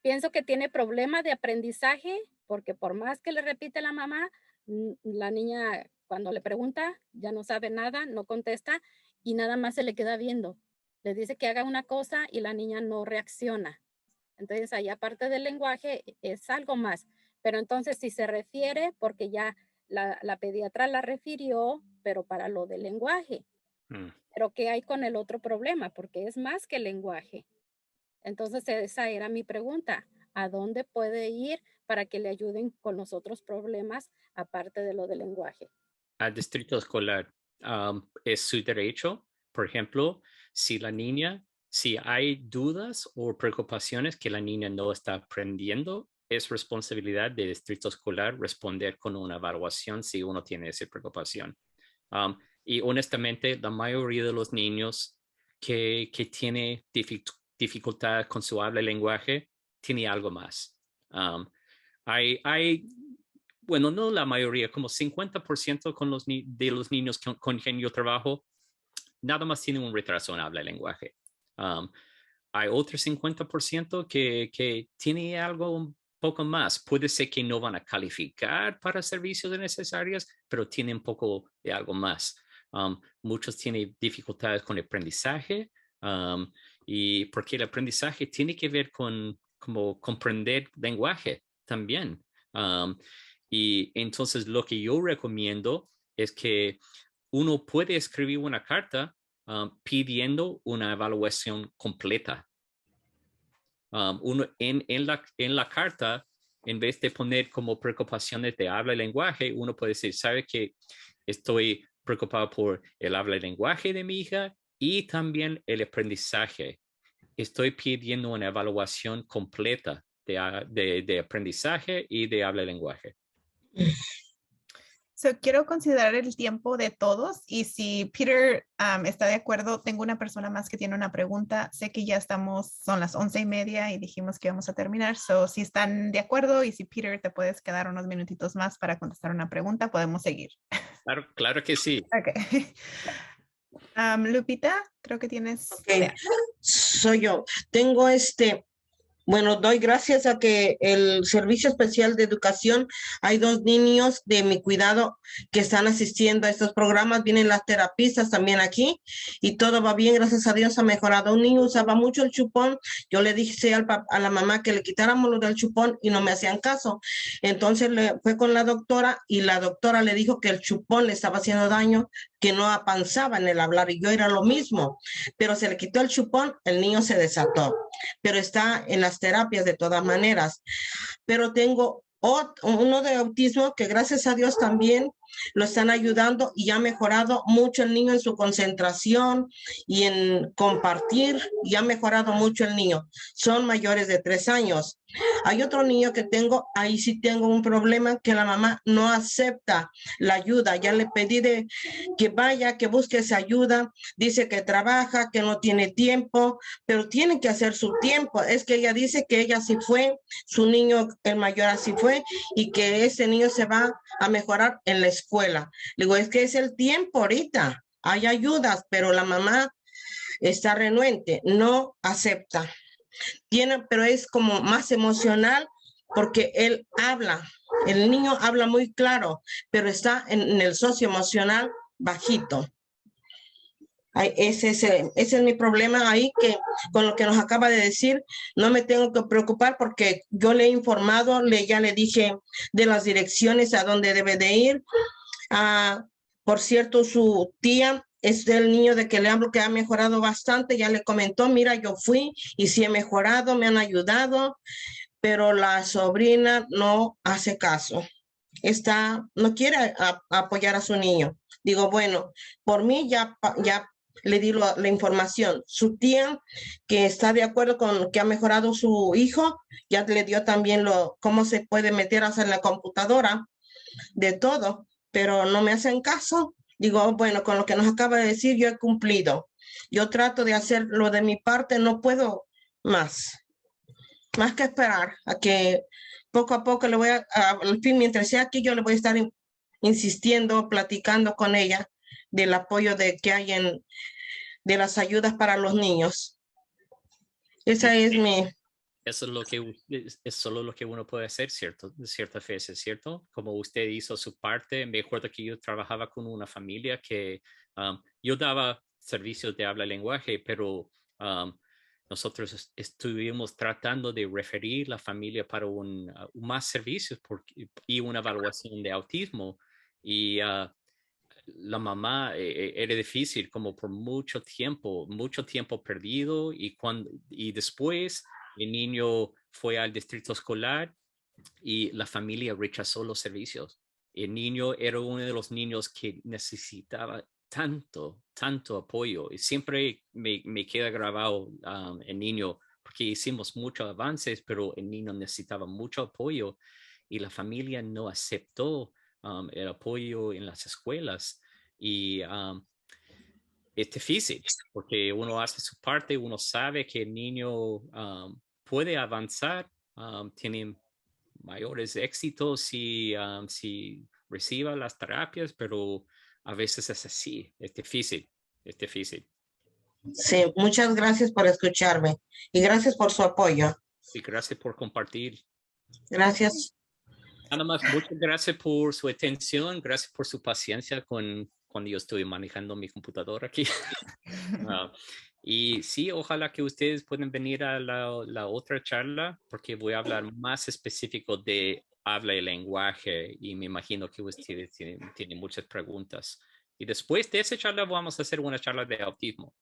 [SPEAKER 6] pienso que tiene problema de aprendizaje, porque por más que le repite la mamá, la niña cuando le pregunta ya no sabe nada, no contesta y nada más se le queda viendo. Le dice que haga una cosa y la niña no reacciona. Entonces ahí aparte del lenguaje es algo más. Pero entonces si se refiere, porque ya la pediatra la refirió, pero para lo del lenguaje. Pero ¿qué hay con el otro problema? Porque es más que lenguaje. Entonces esa era mi pregunta. ¿A dónde puede ir para que le ayuden con los otros problemas aparte de lo del lenguaje?
[SPEAKER 1] Al distrito escolar es su derecho. Por ejemplo, si hay dudas o preocupaciones que la niña no está aprendiendo, es responsabilidad del distrito escolar responder con una evaluación si uno tiene esa preocupación. Y honestamente, la mayoría de los niños que tiene dificultad con su habla y lenguaje, tiene algo más. Bueno, no la mayoría, como 50% de los niños con quien yo trabajo, nada más tienen un retraso en habla y lenguaje. Hay otro 50% que tiene algo un poco más. Puede ser que no van a calificar para servicios necesarios, pero tienen un poco de algo más. Muchos tienen dificultades con el aprendizaje y porque el aprendizaje tiene que ver con como comprender lenguaje también. Y entonces lo que yo recomiendo es que uno puede escribir una carta pidiendo una evaluación completa. Uno en la carta, en vez de poner como preocupaciones de habla y lenguaje, uno puede decir, ¿sabe que estoy preocupado por el habla y lenguaje de mi hija y también el aprendizaje? Estoy pidiendo una evaluación completa de aprendizaje y de habla y lenguaje.
[SPEAKER 2] Quiero considerar el tiempo de todos y si Peter está de acuerdo, tengo una persona más que tiene una pregunta. Sé que ya son las 11:30 y dijimos que íbamos a terminar. Si están de acuerdo y si Peter te puedes quedar unos minutitos más para contestar una pregunta, podemos seguir.
[SPEAKER 1] Claro que sí.
[SPEAKER 2] Okay. Lupita, creo que tienes.
[SPEAKER 13] Okay. Soy yo. Tengo bueno, doy gracias a que el Servicio Especial de Educación, hay 2 niños de mi cuidado que están asistiendo a estos programas, vienen las terapistas también aquí y todo va bien, gracias a Dios ha mejorado. Un niño usaba mucho el chupón, yo le dije a la mamá que le quitáramos lo del chupón y no me hacían caso. Entonces fue con la doctora y la doctora le dijo que el chupón le estaba haciendo daño, que no avanzaba en el hablar y yo era lo mismo, pero se le quitó el chupón, el niño se desató, pero está en las terapias de todas maneras. Pero tengo uno de autismo que gracias a Dios también lo están ayudando y ha mejorado mucho el niño en su concentración y en compartir, y ha mejorado mucho el niño. Son mayores de 3 años. Hay otro niño que tengo, ahí sí tengo un problema, que la mamá no acepta la ayuda. Ya le pedí que vaya, que busque esa ayuda. Dice que trabaja, que no tiene tiempo, pero tiene que hacer su tiempo. Es que ella dice que ella sí fue, su niño, el mayor, así fue, y que ese niño se va a mejorar en la escuela. Le digo, es que es el tiempo ahorita. Hay ayudas, pero la mamá está renuente, no acepta. Pero es como más emocional porque él habla, el niño habla muy claro, pero está en el socioemocional bajito. Ese es mi problema ahí, que con lo que nos acaba de decir, no me tengo que preocupar porque yo le he informado, ya le dije de las direcciones a dónde debe de ir. Por cierto, su tía es del niño de que le hablo, que ha mejorado bastante. Ya le comentó, mira, yo fui y sí he mejorado, me han ayudado, pero la sobrina no hace caso. No quiere apoyar a su niño. Digo, bueno, por mí ya le di la información. Su tía, que está de acuerdo con que ha mejorado su hijo, ya le dio también cómo se puede meter hasta en la computadora, de todo, pero no me hacen caso. Digo, bueno, con lo que nos acaba de decir, yo he cumplido. Yo trato de hacer lo de mi parte, no puedo más que esperar a que poco a poco le voy al fin, mientras sea aquí, yo le voy a estar insistiendo, platicando con ella del apoyo que hay de las ayudas para los niños. Esa es mi...
[SPEAKER 1] Eso es solo lo que uno puede hacer, ¿cierto? De ciertas veces, ¿cierto? Como usted hizo su parte, me acuerdo que yo trabajaba con una familia que yo daba servicios de habla y lenguaje, pero nosotros estuvimos tratando de referir la familia para más servicios y una evaluación de autismo. Y la mamá era difícil, como por mucho tiempo perdido, y después el niño fue al distrito escolar y la familia rechazó los servicios. El niño era uno de los niños que necesitaba tanto apoyo, y siempre me queda grabado el niño, porque hicimos muchos avances, pero el niño necesitaba mucho apoyo y la familia no aceptó el apoyo en las escuelas. Y es difícil porque uno hace su parte, uno sabe que el niño puede avanzar, tiene mayores éxitos si reciba las terapias, pero a veces es así, es difícil.
[SPEAKER 13] Sí, muchas gracias por escucharme y gracias por su apoyo.
[SPEAKER 1] Sí, gracias por compartir.
[SPEAKER 13] Gracias.
[SPEAKER 1] Nada más, muchas gracias por su atención, gracias por su paciencia cuando yo estoy manejando mi computadora aquí. Y sí, ojalá que ustedes puedan venir a la otra charla, porque voy a hablar más específico de habla y lenguaje, y me imagino que ustedes tienen muchas preguntas. Y después de esa charla vamos a hacer una charla de autismo.